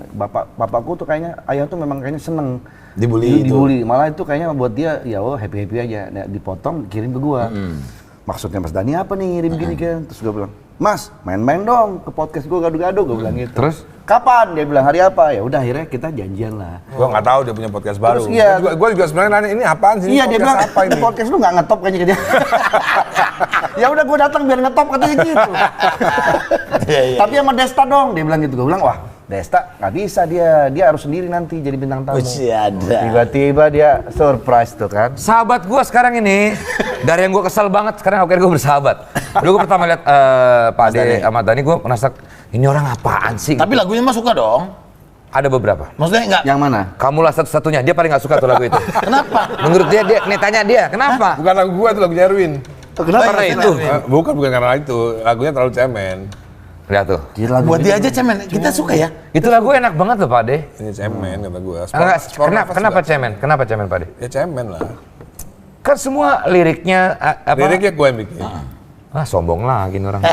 bapakku tuh kayaknya ayah tuh memang kayaknya seneng dibully. Malah itu kayaknya buat dia ya happy aja. Nah, dipotong kirim ke gua. Maksudnya Mas Dani apa nih ngirim gini kan? Terus gua bilang, "Mas, main-main dong ke podcast gua gado-gado," gua bilang gitu.
Terus?
Kapan? Dia bilang hari apa? Ya udah akhirnya kita janjian lah.
Gua nggak tahu dia punya podcast baru.
Terus iya.
Gua juga sebenarnya nanya ini apaan sih?
Iya, dia bilang
apa ini?
Podcast lu nggak ngetop kayaknya ke dia. Ya udah gua datang biar ngetop katanya gitu. Tapi sama Desta dong, dia bilang gitu. Gua bilang, wah Desta nggak bisa dia harus sendiri nanti jadi bintang tamu. Tiba-tiba dia surprise tuh kan.
Sahabat gua sekarang ini dari yang gua kesel banget sekarang akhirnya gua bersahabat. Dulu gua pertama lihat Pak Ade sama Dani, gua merasa ini orang apaan sih?
Tapi lagunya mah suka dong.
Ada beberapa.
Maksudnya enggak?
Yang mana?
Kamulah satu-satunya. Dia paling nggak suka tuh lagu itu.
Kenapa?
Menurut dia tanya dia, kenapa?
Bukan lagu gua, itu lagunya Erwin.
Kenapa?
Karena itu.
Bukan karena itu. Lagunya terlalu cemen.
Lihat tuh.
Buat dia aja cemen, kita suka ya.
Itu lagu enak banget loh Pak De.
Ini cemen kata gue.
Kenapa cemen? Kenapa cemen Pak De?
Ya cemen lah.
Kan semua liriknya apa?
Liriknya gue yang bikin.
Sombong lagi nih orang.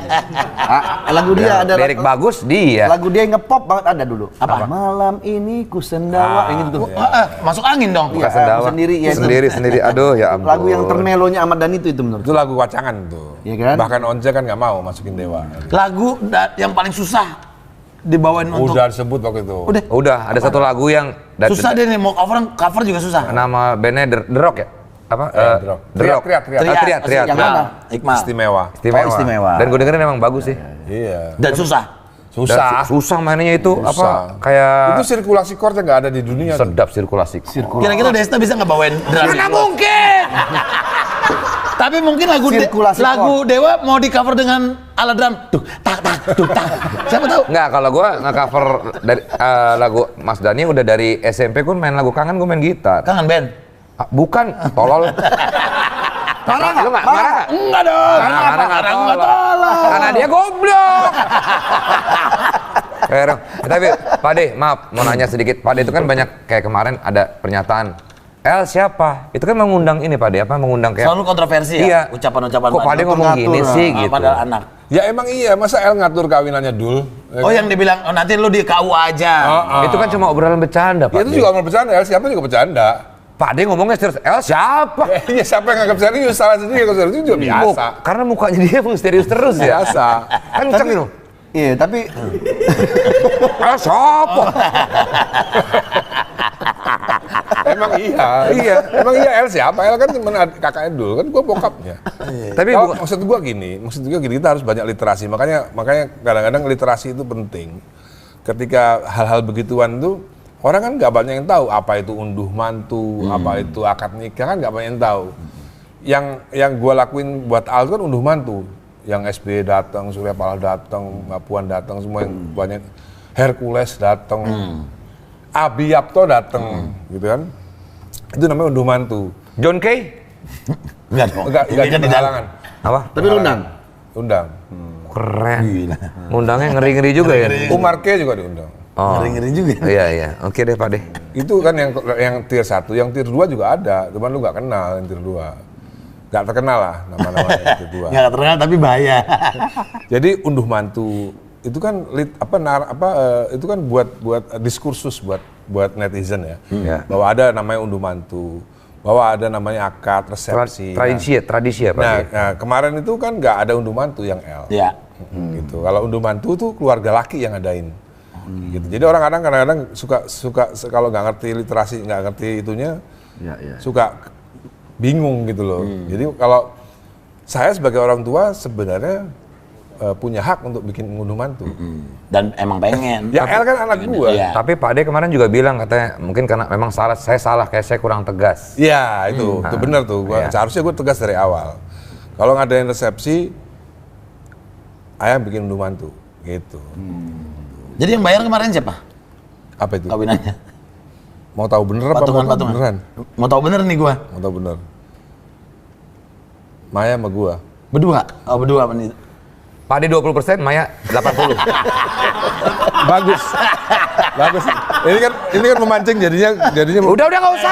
Lagu dia ada
lirik bagus dia.
Lagu dia yang ngepop banget ada dulu. Apa? Malam ini ku sendawa yang gitu tuh.
Masuk angin dong.
Bukan sendawa. Sendiri. Aduh ya ampun.
Lagu yang termelonya Ahmad Dhani itu menurut.
Itu lagu wacangan tuh.
Iya kan?
Bahkan Once kan nggak mau masukin Dewa.
Lagu yang paling susah dibawain untuk.
Udah disebut waktu itu.
Udah ada satu lagu yang
susah deh nih, mau cover juga susah.
Nama bandnya The Rock ya? Apa?
The Rock.
Triat.
Yang mana?
Iqmal.
Istimewa.
Dan gue dengerin emang bagus sih.
Iya.
Dan susah.
Susah mainnya itu apa? Kayak
itu sirkulasi chordnya nggak ada di dunia.
Sedap sirkulasi.
Kira-kira Desta bisa ngebawain drum?
Mana mungkin?
Tapi mungkin lagu Dewa mau di cover dengan alat drum. Tuh, tak. Siapa tahu?
Enggak, kalau gue nge-cover dari lagu Mas Dhani udah dari SMP pun main lagu Kangen, gue main gitar.
Kangen band?
Bukan, tolol.
Marah nggak?
Lu marah?
Enggak dong.
Marah nggak tolol. Karena dia goblok. Tapi Pak De, maaf mau nanya sedikit. Pak De itu kan banyak kayak kemarin ada pernyataan El siapa? Itu kan mengundang ini Pak De, apa mengundang kayak
selalu kontroversi ya? Ucapan-ucapan
kok Pak De ngomong gini sih gitu.
Padahal anak.
Ya emang iya, masa El ngatur kawinannya Dul?
Oh yang dibilang, nanti lu di KU aja.
Itu kan cuma obrolan bercanda Pak.
Itu juga mau bercanda, El siapa juga bercanda.
Pak De ngomongnya serius, El siapa?
Iya siapa yang nganggap serius, salah sendiri kalau serius itu juga biasa.
Karena mukanya dia emang serius terus ya.
Biasa.
Kan ceng itu.
Iya, tapi
El siapa?
Emang iya. Emang iya El siapa? El kan temen kakaknya Dul, kan gua bokapnya.
Tapi
maksud gua gini, kita harus banyak literasi. Makanya kadang-kadang literasi itu penting. Ketika hal-hal begituan tuh orang kan nggak banyak yang tahu apa itu unduh mantu, apa itu akad nikah kan nggak banyak yang tahu. Yang gue lakuin buat Al kan unduh mantu, yang SBY datang, Surya Paloh datang, Mbak Puan datang, semua yang banyak, Hercules datang, Abi Yapto datang, gitu kan? Itu namanya unduh mantu.
John Kay?
Enggak di halangan.
Apa?
Tapi undang.
Keren. Undangnya ngeri-ngeri juga ya.
Umar K juga diundang.
Ngeri-ngeri juga.
Iya. Oke deh Pak De.
Itu kan yang tier 1, yang tier 2 juga ada, cuman lu nggak kenal yang tier 2. Nggak terkenal lah nama-nama yang tier 2.
Nggak terkenal tapi bahaya.
Jadi unduh mantu itu kan itu kan buat diskursus buat netizen ya. Bahwa ada namanya unduh mantu, bahwa ada namanya akad, resepsi.
Tradisi ya Pak De.
Nah, kemarin itu kan nggak ada unduh mantu yang L.
Iya.
Gitu. Kalau unduh mantu tuh keluarga laki yang ngadain. Gitu. Jadi orang kadang-kadang suka kalau nggak ngerti literasi, nggak ngerti itunya, suka bingung gitu loh. Jadi kalau saya sebagai orang tua sebenarnya punya hak untuk bikin unduh mantu.
Dan emang pengen.
Ya El kan anak gua.
Iya.
Tapi Pak De kemarin juga bilang katanya mungkin karena memang saya salah kayak saya kurang tegas.
Iya itu benar tuh. Seharusnya gue tegas dari awal. Kalau ngadain resepsi, ayah bikin unduh mantu, gitu.
Jadi yang bayar kemarin siapa?
Apa itu?
Kawinannya.
Mau tahu bener apa mau tahu beneran?
Mau tahu bener nih gua.
Mau tahu bener. Maya sama gua.
Berdua? Oh berdua apa nih?
Pak De 20%, Maya 80%.
Bagus. Ini kan memancing jadinya.
Udah nggak usah.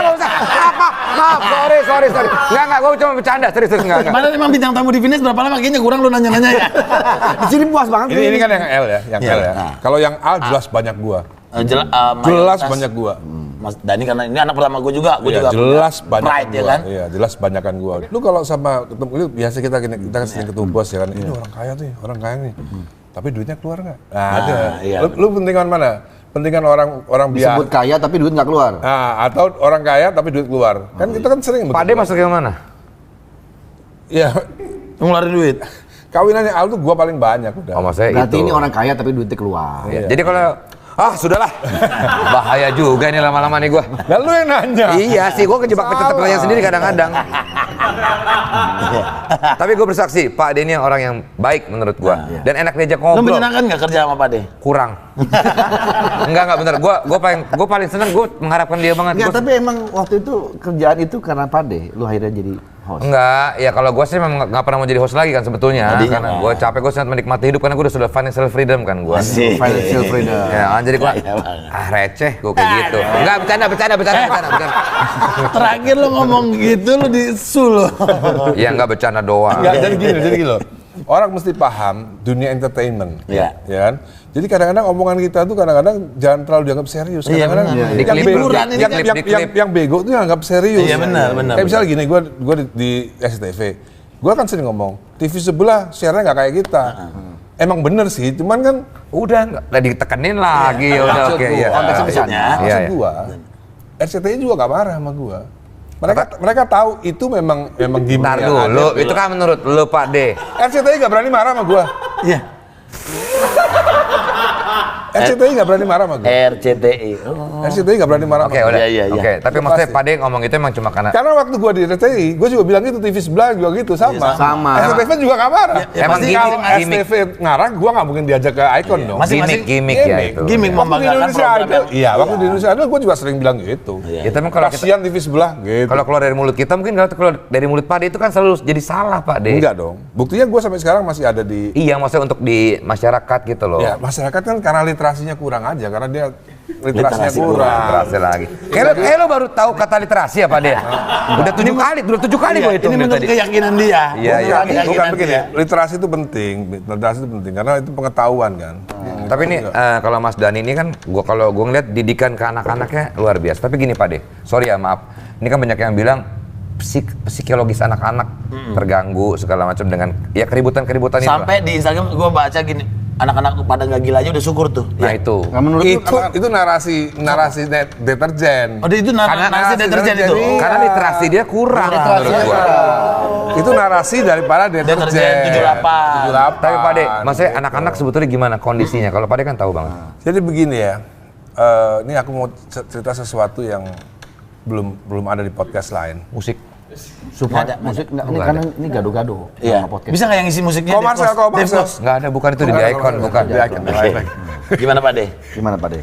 Maaf, sorry. Enggak, gue cuma bercanda, serius enggak.
Mana emang bintang tamu di Finish berapa lama? Kayaknya kurang lu nanya-nanya ya.
Di sini puas banget.
Ini kan yang L ya, L ya. Kalau yang A jelas banyak gua. Jelas banyak gua.
Mas Dhani karena ini anak pertama gua juga.
Jelas banyak
pride,
gua.
Ya kan?
Iya, jelas banyakan gua. Lu kalau sama ketemu lu biasa kita sering ketemu bos ya kan. Ini orang kaya nih. Tapi duitnya keluar nggak? Nah, ada.
Iya.
Lu pentingan mana? Pentingan orang biasa.
Disebut kaya tapi duit nggak keluar.
Nah, atau orang kaya tapi duit keluar. Kan kita kan sering
Pak De masuk yang mana?
Iya.
Ngeluarin duit.
Kawinannya Al tuh gua paling banyak udah.
Oh, maksudnya
Berarti
itu.
ini orang kaya tapi duitnya keluar.
Iya.
Jadi kalau sudahlah. Bahaya juga nih lama-lama nih gua.
Dan lu yang nanya.
Iya sih, gua kejebak pertanyaan sendiri kadang-kadang. Tapi gua bersaksi, Pak De ini orang yang baik menurut gua. Dan enak diajak
Lu
ngobrol.
menyenangkan nggak kerja sama Pak De?
Kurang. Enggak bener. Gua paling seneng, gua mengharapkan dia banget.
Enggak, tapi emang waktu itu kerjaan itu karena Pak De, lu akhirnya jadi host?
Enggak, ya kalau gue sih memang nggak pernah mau jadi host lagi kan sebetulnya. Karena gue capek, gue sangat menikmati hidup karena gue udah financial freedom kan gue.
Financial freedom.
Ya, jadi gue receh gue kayak gitu. Enggak, bercanda.
Terakhir lo ngomong gitu lo disu lo.
Iya enggak bercanda doang.
Enggak, jadi gini loh. Orang mesti paham dunia entertainment, ya kan? Jadi kadang-kadang omongan kita tuh kadang-kadang jangan terlalu dianggap serius. Kadang-kadang yang bego tuh dianggap serius.
Iya benar.
Kayak misalnya gini, gue di SCTV, gue kan sering ngomong, TV sebelah share-nya nggak kayak kita. Emang bener sih, cuman kan
udah nggak ditekenin lagi, udah oke ya.
Maksud gue, RCTI juga nggak marah sama gue. Mereka tahu itu memang gimmick.
Ntar dulu, itu kan menurut lu Pak D.
RCTI nggak berani marah sama gue.
Iya.
RCTI nggak berani marah sama gue. RCTI nggak berani marah sama gue.
Oke, udah. Oke, tapi maksudnya Pak D ngomong itu emang cuma karena
waktu gue di RCTI, gue juga bilang gitu, TV sebelah juga gitu, sama. SCTV juga nggak marah.
Emang
kalau SCTV ngarang, gue nggak mungkin diajak ke Icon dong.
Gimmick ya itu.
Gimmick
membanggakan program. Iya, waktu di Indonesia Idol, gue juga sering bilang gitu.
Ya, tapi kalau
kasihan TV sebelah gitu.
Kalau keluar dari mulut kita, mungkin kalau dari mulut Pak D itu kan selalu jadi salah Pak D.
Enggak dong. Buktinya gue sampai sekarang masih ada di.
Iya, maksudnya untuk di masyarakat gitu loh.
Ya, masyarakat kan karena literasinya kurang aja, karena dia literasinya kurang.
Literasi lagi. Kayak lo baru tahu kata literasi ya Pak D? Udah 7 kali gue hitung
ini menurut
tadi.
keyakinan dia.
Iya.
Bukan begini, literasi itu penting karena itu pengetahuan kan.
Tapi ini kalau Mas Dhani ini kan, kalau gue ngeliat didikan ke anak-anaknya luar biasa. Tapi gini Pak D, sorry ya maaf, ini kan banyak yang bilang psikologis anak-anak terganggu segala macam dengan ya keributan-keributan itu.
Sampai di Instagram gue baca gini, anak-anak pada nggak gila aja udah syukur tuh.
Nah itu.
Nah, menurut
itu narasi deterjen.
Oh itu narasi deterjen itu.
Karena literasi dia kurang menurut gua.
Itu narasi daripada deterjen
78.
Tapi Pak De, maksudnya anak-anak sebetulnya gimana kondisinya? Kalau Pak De kan tahu banget.
Jadi begini ya, ini aku mau cerita sesuatu yang belum ada di podcast lain.
Musik.
Supaya musik enggak ini karena ini gado-gado
sama podcast. Bisa nggak yang isi musiknya?
Komersial.
Nggak ada, bukan itu di Icon, bukan.
Di Icon.
Gimana Pak De?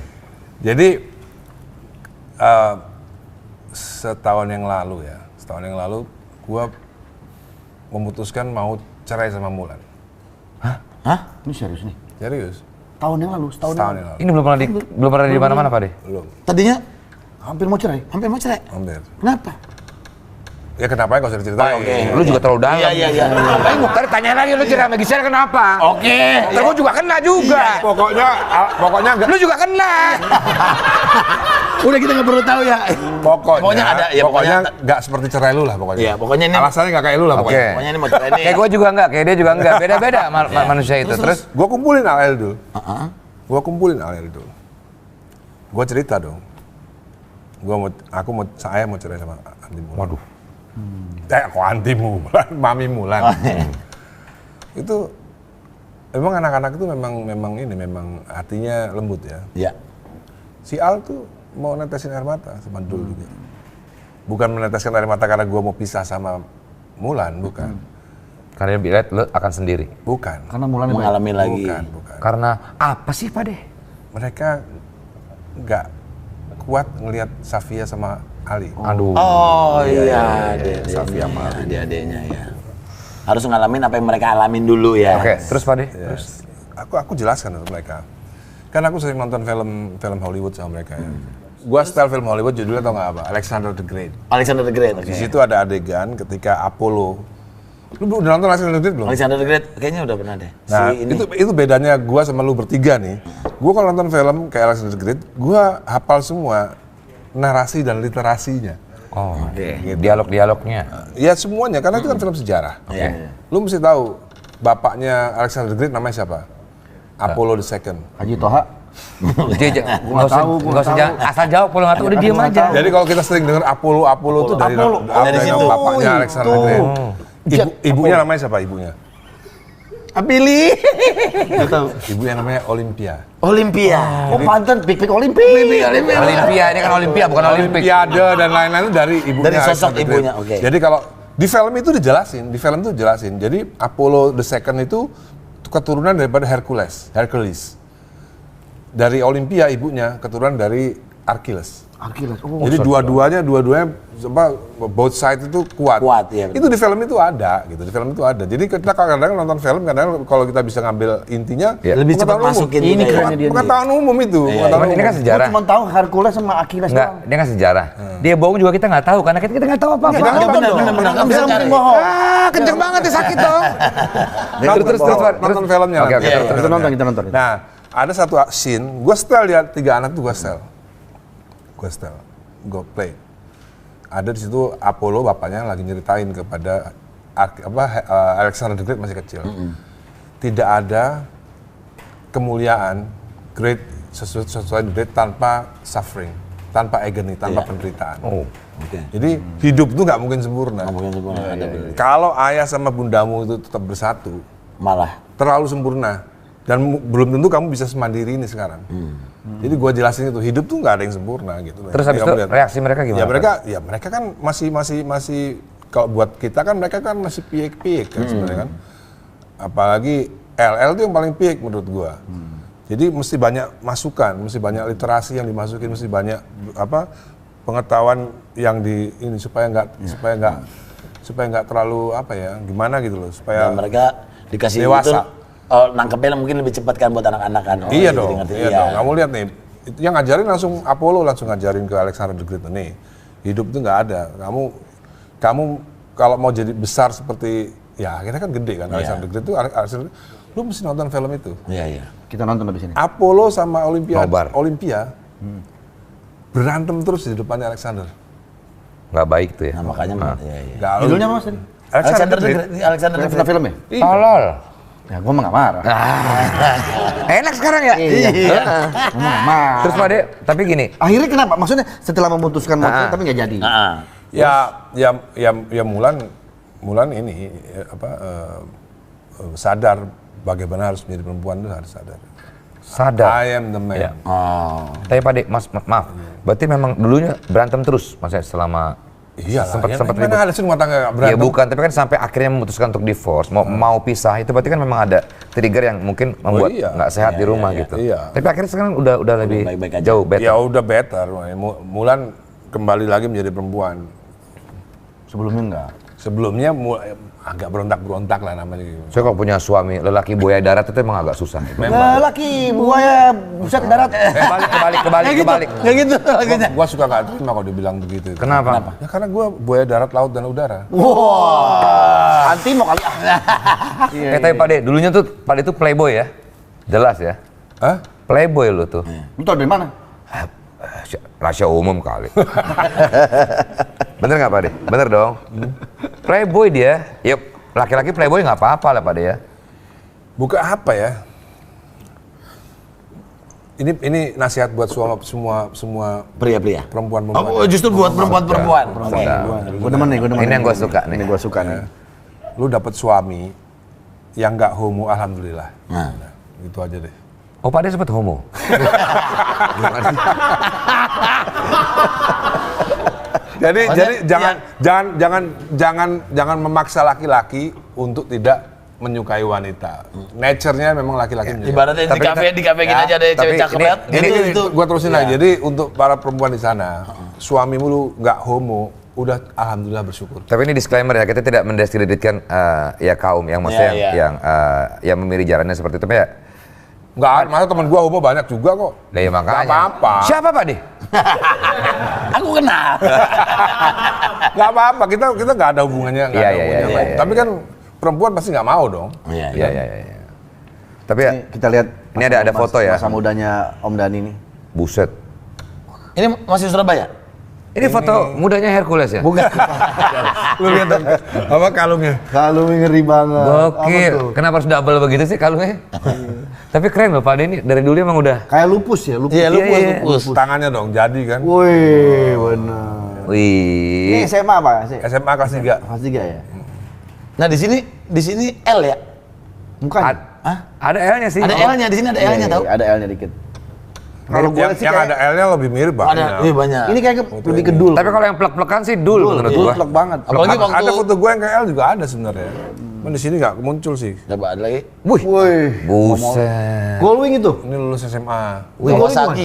Jadi setahun yang lalu gua memutuskan mau cerai sama Mulan.
Hah?
Ini serius nih.
Serius.
Tahun yang lalu.
Ini belum pernah di mana-mana Pak De?
Belum.
Tadinya
Hampir mau cerai.
Hampir.
Kenapa?
Ya kenapa ya kalau sudah diceritain?
Oke.
Lu juga terlalu dalam.
Iya.
Ngapain gue tanya lagi lu cerai sama Gisel kenapa?
Oke.
Terus gue juga kena juga.
Pokoknya enggak.
Lu juga kena.
Udah kita nggak perlu tahu ya.
Pokoknya
ada ya.
Pokoknya nggak seperti cerai lu lah pokoknya.
Iya, pokoknya ini
alasannya nggak kayak lu lah pokoknya.
Pokoknya ini mau cerai nih.
Kayak gue juga enggak, kayak dia juga enggak. Beda-beda manusia itu. Terus
Gua kumpulin Alel dulu. Gua cerita dong. Saya mau cerai sama Anti Mulan.
Waduh.
Kok Anti Mulan, Mami Mulan. Itu memang anak-anak itu memang hatinya lembut ya.
Iya.
Si Al tuh mau netesin air mata sama Dul juga. Bukan meneteskan air mata karena gua mau pisah sama Mulan, bukan.
Karena dia bilang lu akan sendiri.
Bukan.
Karena Mulan
Mengalami lagi.
Bukan.
Karena apa sih Pak De?
Mereka nggak kuat ngelihat Safia sama Ali.
Aduh.
Oh iya,
Safia sama Ali.
adeknya ya. Harus ngalamin apa yang mereka alamin dulu ya.
Oke, terus Pak De?
Terus aku jelaskan untuk mereka. Kan aku sering nonton film Hollywood sama mereka ya. Gua style film Hollywood judulnya tau nggak apa? Alexander the Great.
Alexander the Great.
Di situ ada adegan ketika Apollo. Lu udah nonton Alexander the Great belum?
Alexander the Great kayaknya udah pernah deh.
Nah, itu bedanya gua sama lu bertiga nih. Gua kalau nonton film kayak Alexander the Great, gua hafal semua narasi dan literasinya.
Oh, gitu. Dialog-dialognya.
Ya semuanya, karena itu kan film sejarah.
Iya.
Lu mesti tahu bapaknya Alexander the Great namanya siapa? Apollo the Second.
Haji Toha.
Nggak usah asal jawab kalau nggak tahu udah diem aja.
Jadi kalau kita sering dengar Apollo itu dari
situ.
bapaknya Alexander the Great. Ibunya namanya siapa ibunya?
Apili.
Ibunya namanya Olympia.
Oh panten Pik Olimpia.
Olimpia, ini kan Olimpia bukan Olimpik.
Olimpiade dan lain-lain itu dari ibunya.
Dari sosok
Alexander the Great.
ibunya, oke.
Jadi kalau di film itu dijelasin. Jadi Apollo the Second itu keturunan daripada Hercules. Dari Olympia ibunya keturunan dari Achilles.
Oh,
Jadi dua-duanya apa both side itu kuat.
Iya,
itu di film itu ada gitu. Di film itu ada. Jadi kita kadang-kadang nonton film kadang kalau kita bisa ngambil intinya
lebih cepat masukin
ini kerennya dia.
Pengetahuan umum itu.
Ini kan sejarah.
Gue cuma tahu Hercules sama Achilles
Enggak,
doang.
dia kan sejarah. Dia bohong juga kita nggak tahu karena kita nggak tahu apa-apa.
Benar.
Kan bisa mungkin bohong.
Kenceng banget ya sakit dong. Terus
nonton filmnya.
Oke,
Kita nonton.
Nah, ada satu scene, gue setel lihat 3 anak tuh gue setel, gue play. Ada di situ Apollo bapaknya lagi nyeritain kepada Alexander the Great masih kecil. Tidak ada kemuliaan great sesuatu yang great tanpa suffering, tanpa agony, tanpa penderitaan. Jadi hidup itu nggak mungkin sempurna. Kalau ayah sama bundamu itu tetap bersatu,
malah
terlalu sempurna. Dan belum tentu kamu bisa semandiri ini sekarang. Jadi gua jelasin itu, hidup tuh nggak ada yang sempurna gitu.
Terus habis itu reaksi mereka gimana?
Ya mereka kan masih kalau buat kita kan mereka kan masih piek-piek kan sebenarnya kan. Apalagi LL itu yang paling piek menurut gua. Jadi mesti banyak masukan, mesti banyak literasi yang dimasukin, mesti banyak pengetahuan yang ini supaya nggak terlalu gimana gitu loh, supaya
dan mereka dikasih
dewasa.
Nangkepnya mungkin lebih cepat kan buat anak-anak kan.
Iya dong. Kamu lihat nih, yang ngajarin langsung Apollo langsung ngajarin ke Alexander the Great nih. Hidup itu nggak ada. Kamu kalau mau jadi besar seperti kita kan gede kan. Alexander the Great itu lu mesti nonton film itu.
Iya.
Kita nonton habis ini.
Apollo sama Olympia berantem terus di depannya Alexander.
Nggak baik tuh ya.
Nah, makanya
Judulnya Mas tadi?
Alexander the Great.
Film ya?
Tolol.
Ya gue mah nggak marah.
Enak sekarang ya?
Iya. Gue mah nggak marah.
Terus Pak De, tapi gini.
Akhirnya kenapa? Maksudnya setelah memutuskan mau tapi nggak jadi.
Ya Mulan ini sadar bagaimana harus menjadi perempuan itu harus sadar. I am the man.
Ya. Tapi Pak De, maaf. Berarti memang dulunya berantem terus, maksudnya selama sempat ribut.
Mana ada sih rumah tangga nggak berantem?
Ya bukan, tapi kan sampai akhirnya memutuskan untuk divorce, mau pisah, itu berarti kan memang ada trigger yang mungkin membuat nggak sehat di rumah gitu.
Iya.
Tapi akhirnya sekarang udah lebih
baik-baik aja.
jauh better.
Ya udah better. Mulan kembali lagi menjadi perempuan.
Sebelumnya enggak.
Sebelumnya agak berontak-berontak lah namanya.
Saya kalau punya suami lelaki buaya darat itu emang agak susah.
Lelaki buaya buset darat.
Kebalik.
Kayak gitu lagunya.
Gua suka nggak terima kalau dibilang begitu.
Kenapa?
Ya karena gua buaya darat, laut dan udara.
Wah. Anti mau kali.
Tapi Pak De, dulunya tuh Pak De itu playboy ya? Jelas ya?
Hah?
Playboy lu tuh.
Lu tau dari mana?
Rahasia umum kali. Bener nggak Pak De? Bener dong. Playboy dia. Yuk, laki-laki playboy nggak apa-apa lah Pak De ya.
Bukan apa ya? Ini nasihat buat semua
Pria-pria.
perempuan-perempuan.
Oh, justru buat perempuan-perempuan.
Gue demen nih.
Ini yang gue suka nih.
Ini gue suka nih.
Lu dapet suami yang nggak homo, alhamdulillah. Nah, itu aja deh.
Oh Pak De sempet homo?
Jadi jangan memaksa laki-laki untuk tidak menyukai wanita. Nature-nya memang laki-laki menyukai.
Ibaratnya di kafe gini aja ada cewek cakep ya.
Itu gua terusin lagi. Jadi untuk para perempuan di sana, suamimu lu nggak homo, udah alhamdulillah bersyukur.
Tapi ini disclaimer ya, kita tidak mendiskreditkan ya kaum yang maksudnya yang memilih jalannya seperti itu ya.
Enggak, masa teman gua homo banyak juga kok.
Lah ya makanya.
Nggak apa-apa.
Siapa Pak De?
Aku kenal.
Nggak apa-apa, kita nggak ada hubungannya.
Iya.
Tapi kan perempuan pasti nggak mau dong.
Iya. Tapi ya,
Kita lihat.
ini ada foto ya.
Masa mudanya Om Dhani nih.
Buset.
Ini masih Surabaya?
Ini foto mudanya Hercules ya?
Bukan.
Lu lihat dong, apa kalungnya?
Kalungnya ngeri banget.
Gokil. Kenapa harus double begitu sih kalungnya? Tapi keren loh Pak De, ini dari dulu emang udah.
Kayak lupus ya, lupus.
Iya, lupus.
Tangannya dong, jadi kan.
Wih, benar.
Wih.
Ini SMA apa?
SMA kelas 3.
Kelas 3 ya?
Nah, di sini L ya?
Bukan.
Ada L-nya sih.
Ada L-nya, di sini ada L-nya tahu?
Ada L-nya dikit.
Kalau gua sih yang ada L-nya lebih mirip banget.
Ada, banyak.
Ini kayak lebih ke dul.
Tapi kalau yang plek-plekan sih dul menurut gua.
Plek banget.
Apalagi waktu
Ada foto gue yang kayak L juga ada sebenarnya. Di sini nggak muncul sih.
Coba ada lagi.
Wih.
Buset.
Goldwing itu?
Ini lulus SMA.
Kawasaki.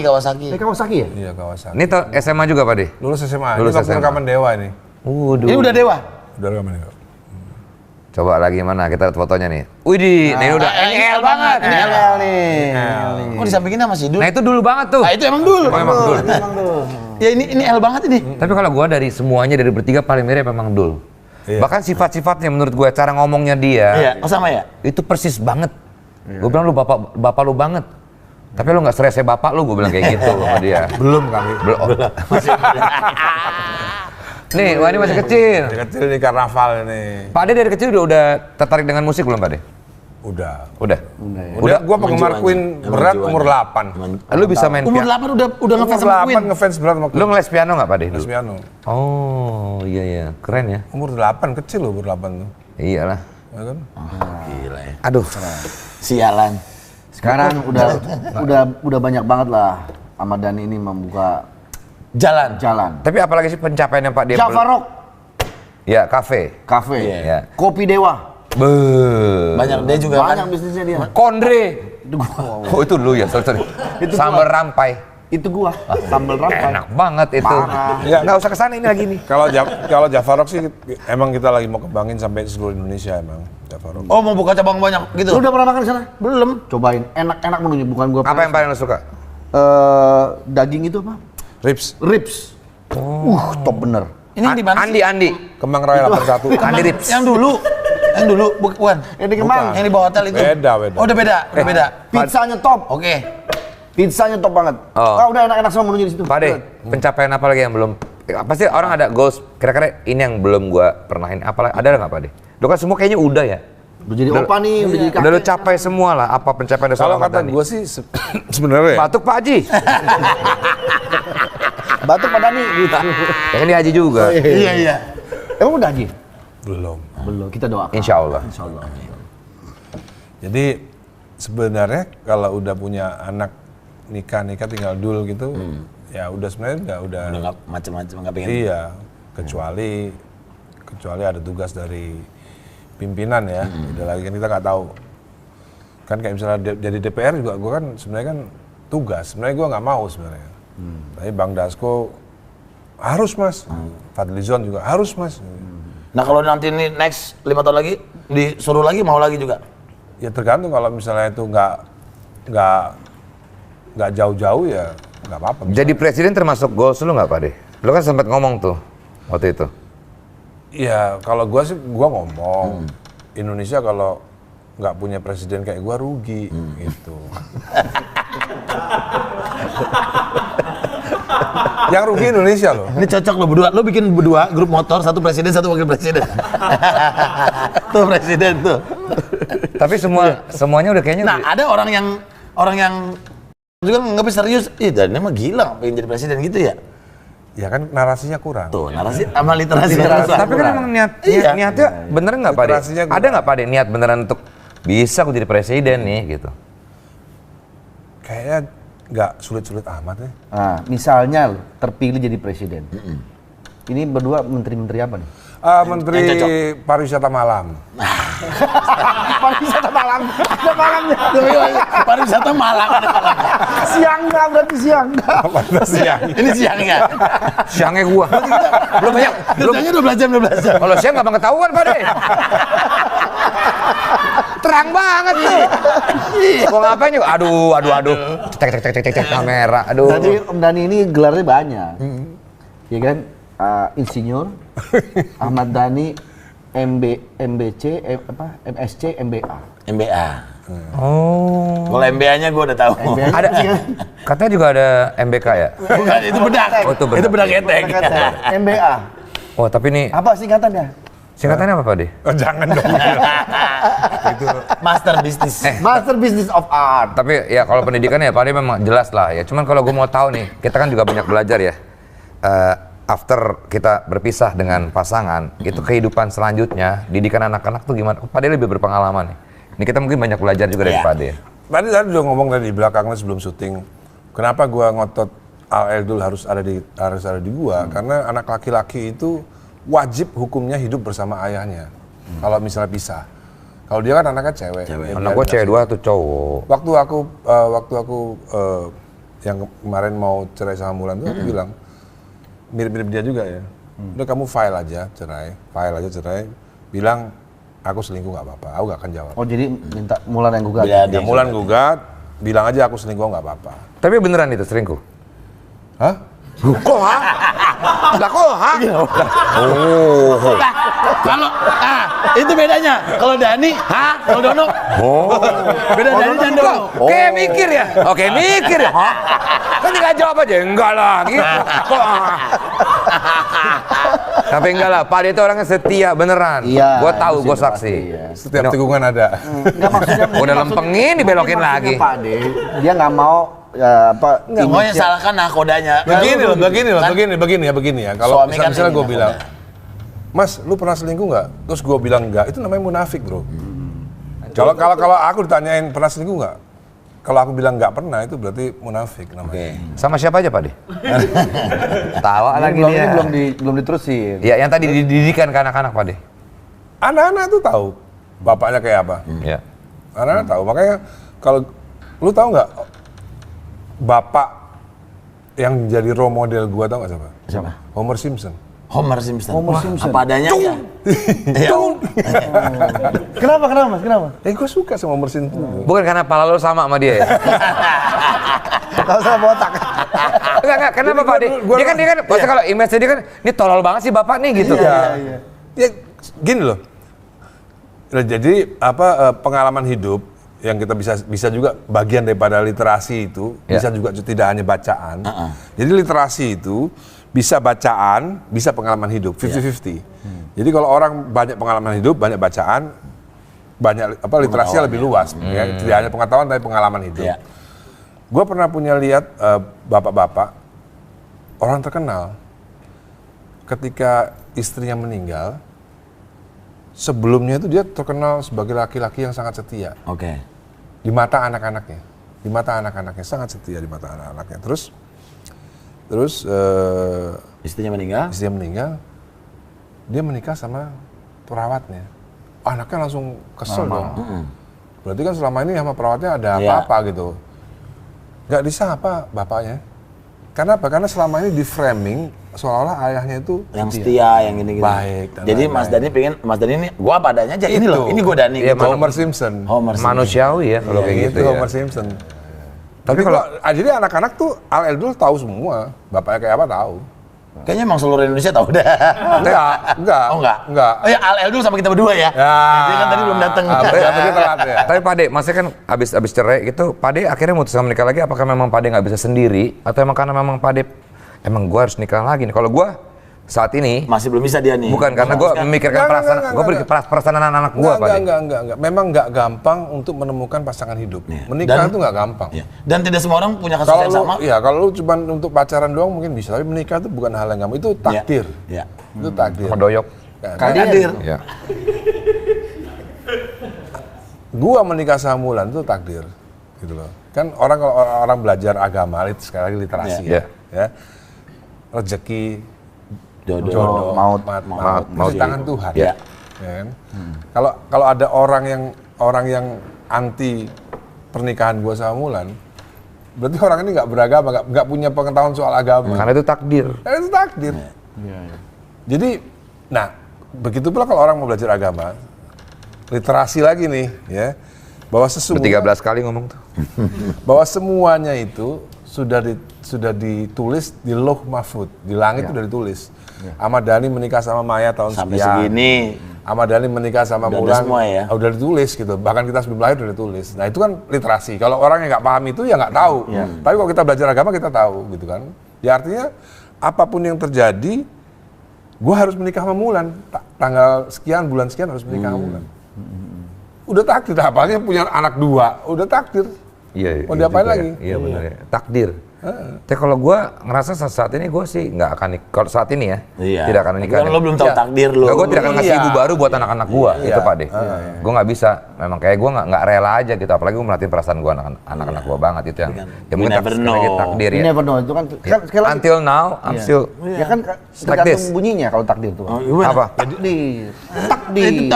Kawasaki ya?
Iya, Kawasaki.
Ini SMA juga Pak De?
Lulus SMA.
Lulus
Ini waktu
SMA.
rekaman Dewa ini.
Ini udah Dewa.
Udah rekaman Dewa.
Coba lagi mana kita lihat fotonya nih. Widih, ini udah NL banget.
Ini
LL nih.
Oh disampingin sama si Dul.
Nah itu dulu banget tuh.
Nah itu emang Dul.
Oh, emang Dul.
Ya ini L banget ini.
Tapi kalau gua dari semuanya dari bertiga paling mirip memang Dul.
Iya.
Bahkan sifat-sifatnya menurut gue, cara ngomongnya dia,
Iya, sama ya?
itu persis banget. Gue bilang lu bapak lu banget. Tapi lu nggak serese bapak lu, gue bilang kayak gitu sama dia.
Belum kali.
Belum. Nih, wah ini masih kecil.
Dari kecil ini karnaval ini.
Pak Ade dari kecil udah tertarik dengan musik belum Pak Ade?
Udah.
Udah.
Udah, gua penggemar Queen berat umur 8.
Lu bisa main
Umur
piano?
8 udah ngefans sama Queen.
Ngefans berat sama Queen.
Lu ngeles piano nggak Pak Ade?
Les piano.
Oh iya iya, keren ya.
Umur 8, kecil loh umur 8 tuh.
Iyalah.
Ya kan?
Gila ya.
Aduh.
Sialan.
Sekarang udah banyak banget lah Ahmad Dhani ini membuka
Jalan.
Tapi apalagi sih pencapaiannya Pak Dia?
Java Rock
Ya, kafe.
Cafe.
Ya.
Kopi Dewa.
Banyak dia juga
Banyak
kan.
bisnisnya dia.
Kondre.
Itu gua.
Oh itu dulu ya, sorry.
Itu
Sambal
gua.
rampai.
Itu gua. Sambal rampai.
Enak banget itu.
Parah.
Iya.
Nggak usah kesana ini lagi nih.
Kalau Java Rock sih emang kita lagi mau kembangin sampai seluruh Indonesia emang Java Rock.
Oh mau buka cabang banyak gitu.
Lu udah pernah makan di sana?
Belum.
Cobain. Enak-enak menunya, bukan gua.
Apa yang paling lo suka?
Daging itu apa?
Ribs.
Top bener.
Ini yang di mana sih?
Andi.
Kembang Raya 81.
Andi Rips.
Yang dulu bukan.
Yang di Kemang.
Yang di bawah hotel itu.
Beda.
Oh udah beda.
Pizzanya top.
Oke.
Pizzanya top banget.
Oh.
Udah enak-enak semua menunya di situ.
Pak De, pencapaian apa lagi yang belum? Pasti orang ada goals. Kira-kira ini yang belum gua pernahin. Apalagi ada nggak Pak De? Lo kan semua kayaknya udah ya.
Udah jadi opa nih, udah jadi kakek.
Udah lo capai semua lah. Apa pencapaian dari
Kalau
seorang
kata
Dhani?
gue sih sebenarnya ya,
Batuk Pak Haji.
Batuk Pak Dhani gitu.
Ya kan dia Haji juga.
Iya.
Emang udah Haji?
belum.
Belum, kita doakan.
Insya Allah.
Insyaallah.
Jadi sebenarnya kalau udah punya anak nikah tinggal dul gitu, ya udah sebenarnya udah
Nggak macam-macam nggak pengen.
iya, kecuali ada tugas dari pimpinan ya. Udah lagi kan kita nggak tahu. Kan kayak misalnya jadi DPR juga gue kan sebenarnya kan tugas. Sebenarnya gue nggak mau sebenarnya. Tapi Bang Dasko harus Mas. Fadlizon juga harus Mas.
Nah kalau nanti ini next 5 tahun lagi disuruh lagi mau lagi juga.
Ya tergantung kalau misalnya itu nggak jauh-jauh ya nggak apa-apa.
Jadi presiden termasuk goals lu nggak Pak De? Lu kan sempat ngomong tuh waktu itu.
Iya, kalau gua sih gua ngomong Indonesia kalau nggak punya presiden kayak gua rugi gitu. Yang rugi Indonesia loh.
Ini cocok lo berdua. Lo bikin berdua grup motor, satu presiden, satu wakil presiden. Tuh presiden tuh.
Tapi semuanya udah kayaknya.
Nah ada orang yang juga nggak bisa serius. Ih dan emang gila pengen jadi presiden gitu ya.
Ya kan narasinya kurang.
Tuh narasi sama literasi.
Tapi kan emang niatnya bener nggak Pak De?
Literasinya
Ada nggak Pak De niat beneran untuk bisa aku jadi presiden nih gitu?
Kayaknya nggak sulit-sulit amat ya.
Nah, misalnya lo terpilih jadi presiden. Ini berdua menteri-menteri apa nih?
Menteri Pariwisata Malam.
Pariwisata Malang. Ada malamnya.
Pariwisata Malang ada malamnya.
Siang nggak berarti siang.
Ini siangnya.
Siangnya gua. Belum banyak.
Kerjanya 12 jam.
Kalau siang nggak ketahuan Pak De. Terang banget tuh. Mau ngapain yuk? Aduh. Cek kamera. Aduh.
Jadi Om Dhani ini gelarnya banyak. Ya kan? Insinyur, Ahmad Dhani, MBC, MSC, MBA.
MBA.
Oh.
Kalau MBA-nya gue udah tahu.
MBA
Ada. Katanya juga ada MBK ya?
Bukan itu bedak.
Oh, itu bedak.
Itu bedak ketek.
MBA.
Oh tapi nih
Apa singkatannya?
singkatannya apa Pak De?
Oh, jangan dong.
Master bisnis.
Master Business of Art.
Tapi ya kalau pendidikan ya Pak De memang jelas lah ya. Cuman kalau gue mau tahu nih, kita kan juga banyak belajar ya. After kita berpisah dengan pasangan, itu kehidupan selanjutnya, didikan anak-anak tuh gimana? Pak De lebih berpengalaman nih. Ini kita mungkin banyak belajar juga dari Pak De.
Tadi udah ngomong tadi di belakangnya sebelum syuting. Kenapa gua ngotot Al Eldul harus ada di gua? Karena anak laki-laki itu wajib hukumnya hidup bersama ayahnya. Kalau misalnya pisah. Kalau dia kan anaknya cewek.
Anak gua cewek 2 tuh cowok.
Waktu aku yang kemarin mau cerai sama Mulan tuh aku bilang mirip-mirip dia juga ya. Udah kamu file aja cerai, bilang aku selingkuh nggak apa-apa, aku nggak akan jawab.
Oh jadi minta Mulan yang gugat?
Ya Mulan gugat, bilang aja aku selingkuh nggak apa-apa.
Tapi beneran itu selingkuh?
Hah?
Kok ha? Lah kok ha?
Kalau itu bedanya. Kalau Dani, kalau Dono. Beda Dani dan Dono.
Kayak mikir ya? Oke, mikir ya? Kan tinggal jawab aja, enggak lah gitu. Kok Tapi enggak lah, Pak dia itu orangnya setia beneran.
Iya.
Gua tahu, gua saksi.
Setiap tikungan ada.
Enggak maksudnya.
Udah lempengin dibelokin lagi.
Pak De, dia nggak mau
Nggak mau yang salahkan nakodanya.
Begini ya. Kalau
Suami kan
misalnya
ini
gue bilang, Mas, lu pernah selingkuh nggak? Terus gue bilang nggak, itu namanya munafik, bro. Kalau aku ditanyain pernah selingkuh nggak? Kalau aku bilang nggak pernah, itu berarti munafik namanya.
Sama siapa aja Pak De? Tawa lagi dia.
Belum diterusin.
Ya, yang tadi dididikan ke anak-anak Pak De.
Anak-anak tuh tahu bapaknya kayak apa.
Ya.
Anak-anak tahu. Makanya kalau lu tahu nggak, bapak yang jadi role model gua tahu nggak siapa?
Siapa?
Homer Simpson.
Homer Simpson.
Homer Simpson.
Apa adanya ya?
Kenapa Mas?
Gue suka sama Homer Simpson.
Bukan karena pala lo sama dia ya?
Tahu sama botak.
Enggak, kenapa Pak De? Dia kan, maksudnya kalau image dia kan, ini tolol banget sih bapak nih gitu.
Iya. Ya, gini loh. Jadi pengalaman hidup yang kita bisa juga bagian daripada literasi itu, bisa juga tidak hanya bacaan. Jadi literasi itu bisa bacaan, bisa pengalaman hidup, 50-50. Jadi kalau orang banyak pengalaman hidup, banyak bacaan, banyak literasinya lebih luas. Ya. Tidak hanya pengetahuan tapi pengalaman hidup.
Ya.
Gue pernah punya lihat bapak-bapak, orang terkenal, ketika istrinya meninggal, sebelumnya itu dia terkenal sebagai laki-laki yang sangat setia.
Oke.
Di mata anak-anaknya. Di mata anak-anaknya, sangat setia di mata anak-anaknya. Terus
Istrinya meninggal?
Istrinya meninggal, dia menikah sama perawatnya. Anaknya langsung kesel dong. Berarti kan selama ini sama perawatnya ada apa-apa gitu. Nggak disapa bapaknya. Karena apa? Karena selama ini di framing seolah-olah ayahnya itu
yang setia, yang gini-gini.
Baik.
Jadi Mas Dani pengen, Mas Dani ini gua apa adanya aja. Ini loh, ini gua Dani.
Iya, Homer Simpson.
Manusiawi ya kalau kayak gitu ya.
Homer Simpson. Tapi kalau jadi anak-anak tuh Al Eldul tahu semua, bapaknya kayak apa tahu.
Kayaknya emang seluruh Indonesia tahu dah.
Enggak.
Oh enggak?
Enggak.
Oh ya Al Eldul sama kita berdua ya?
Ya.
Dia kan tadi belum datang.
Tapi telat ya.
Tapi Pak De, maksudnya kan abis cerai gitu, Pak De akhirnya memutuskan menikah lagi, apakah memang Pak De nggak bisa sendiri? Atau emang karena memang Pak De, emang gue harus nikah lagi nih? Kalau gue saat ini
masih belum bisa dia nih.
bukan karena gue memikirkan perasaan anak-anak gue Pak De.
Enggak. Memang nggak gampang untuk menemukan pasangan hidup. Menikah itu nggak gampang.
Dan tidak semua orang punya kasus yang sama.
Iya, kalau lu cuma untuk pacaran doang mungkin bisa, tapi menikah itu bukan hal yang gampang. Itu takdir.
Iya.
Itu takdir.
Doyok.
Takdir.
Ya.
Gua menikah sama Mulan itu takdir, gitu loh. Kan kalau orang belajar agama, sekali lagi literasi ya. Rezeki, jodoh, maut di tangan Tuhan.
Ya.
Kan? Kalau ada orang yang anti pernikahan gua sama Mulan, berarti orang ini nggak beragama, nggak punya pengetahuan soal agama.
Karena itu takdir.
Itu takdir. Jadi, nah begitu pula kalau orang mau belajar agama, literasi lagi nih, ya, bahwa sesungguhnya
13 kali ngomong tuh.
bahwa semuanya itu sudah ditulis di Lauh Mahfud, di langit sudah ditulis. Ahmad Dhani menikah sama Maya tahun
sampai
sekian.
segini.
Ahmad Dhani menikah sama Mulan, udah ditulis gitu. Bahkan kita sebelum lahir udah ditulis. Nah itu kan literasi. Kalau orang yang nggak paham itu ya nggak tahu. Tapi kalau kita belajar agama kita tahu gitu kan. Ya artinya apapun yang terjadi, gue harus menikah sama Mulan. Tanggal sekian, bulan sekian harus menikah sama Mulan. Udah takdir, apalagi punya anak 2, udah takdir.
Iya.
Mau diapain lagi?
Iya benar ya. Takdir. Tapi kalau gue ngerasa saat ini gue sih nggak akan kalau saat ini ya tidak akan nikah.
Lo belum tahu takdir lo.
Gue tidak akan ngasih ibu baru buat anak-anak gue, itu Pak De. Gue nggak bisa, memang kayak gue nggak rela aja gitu. Apalagi gue merhatiin perasaan gue anak-anak gue banget itu yang mungkin takdir ya.
Never know itu kan sekali lagi.
Until now, I'm still.
Ya kan tergantung bunyinya kalau takdir tuh.
Apa?
Takdir. Takdir.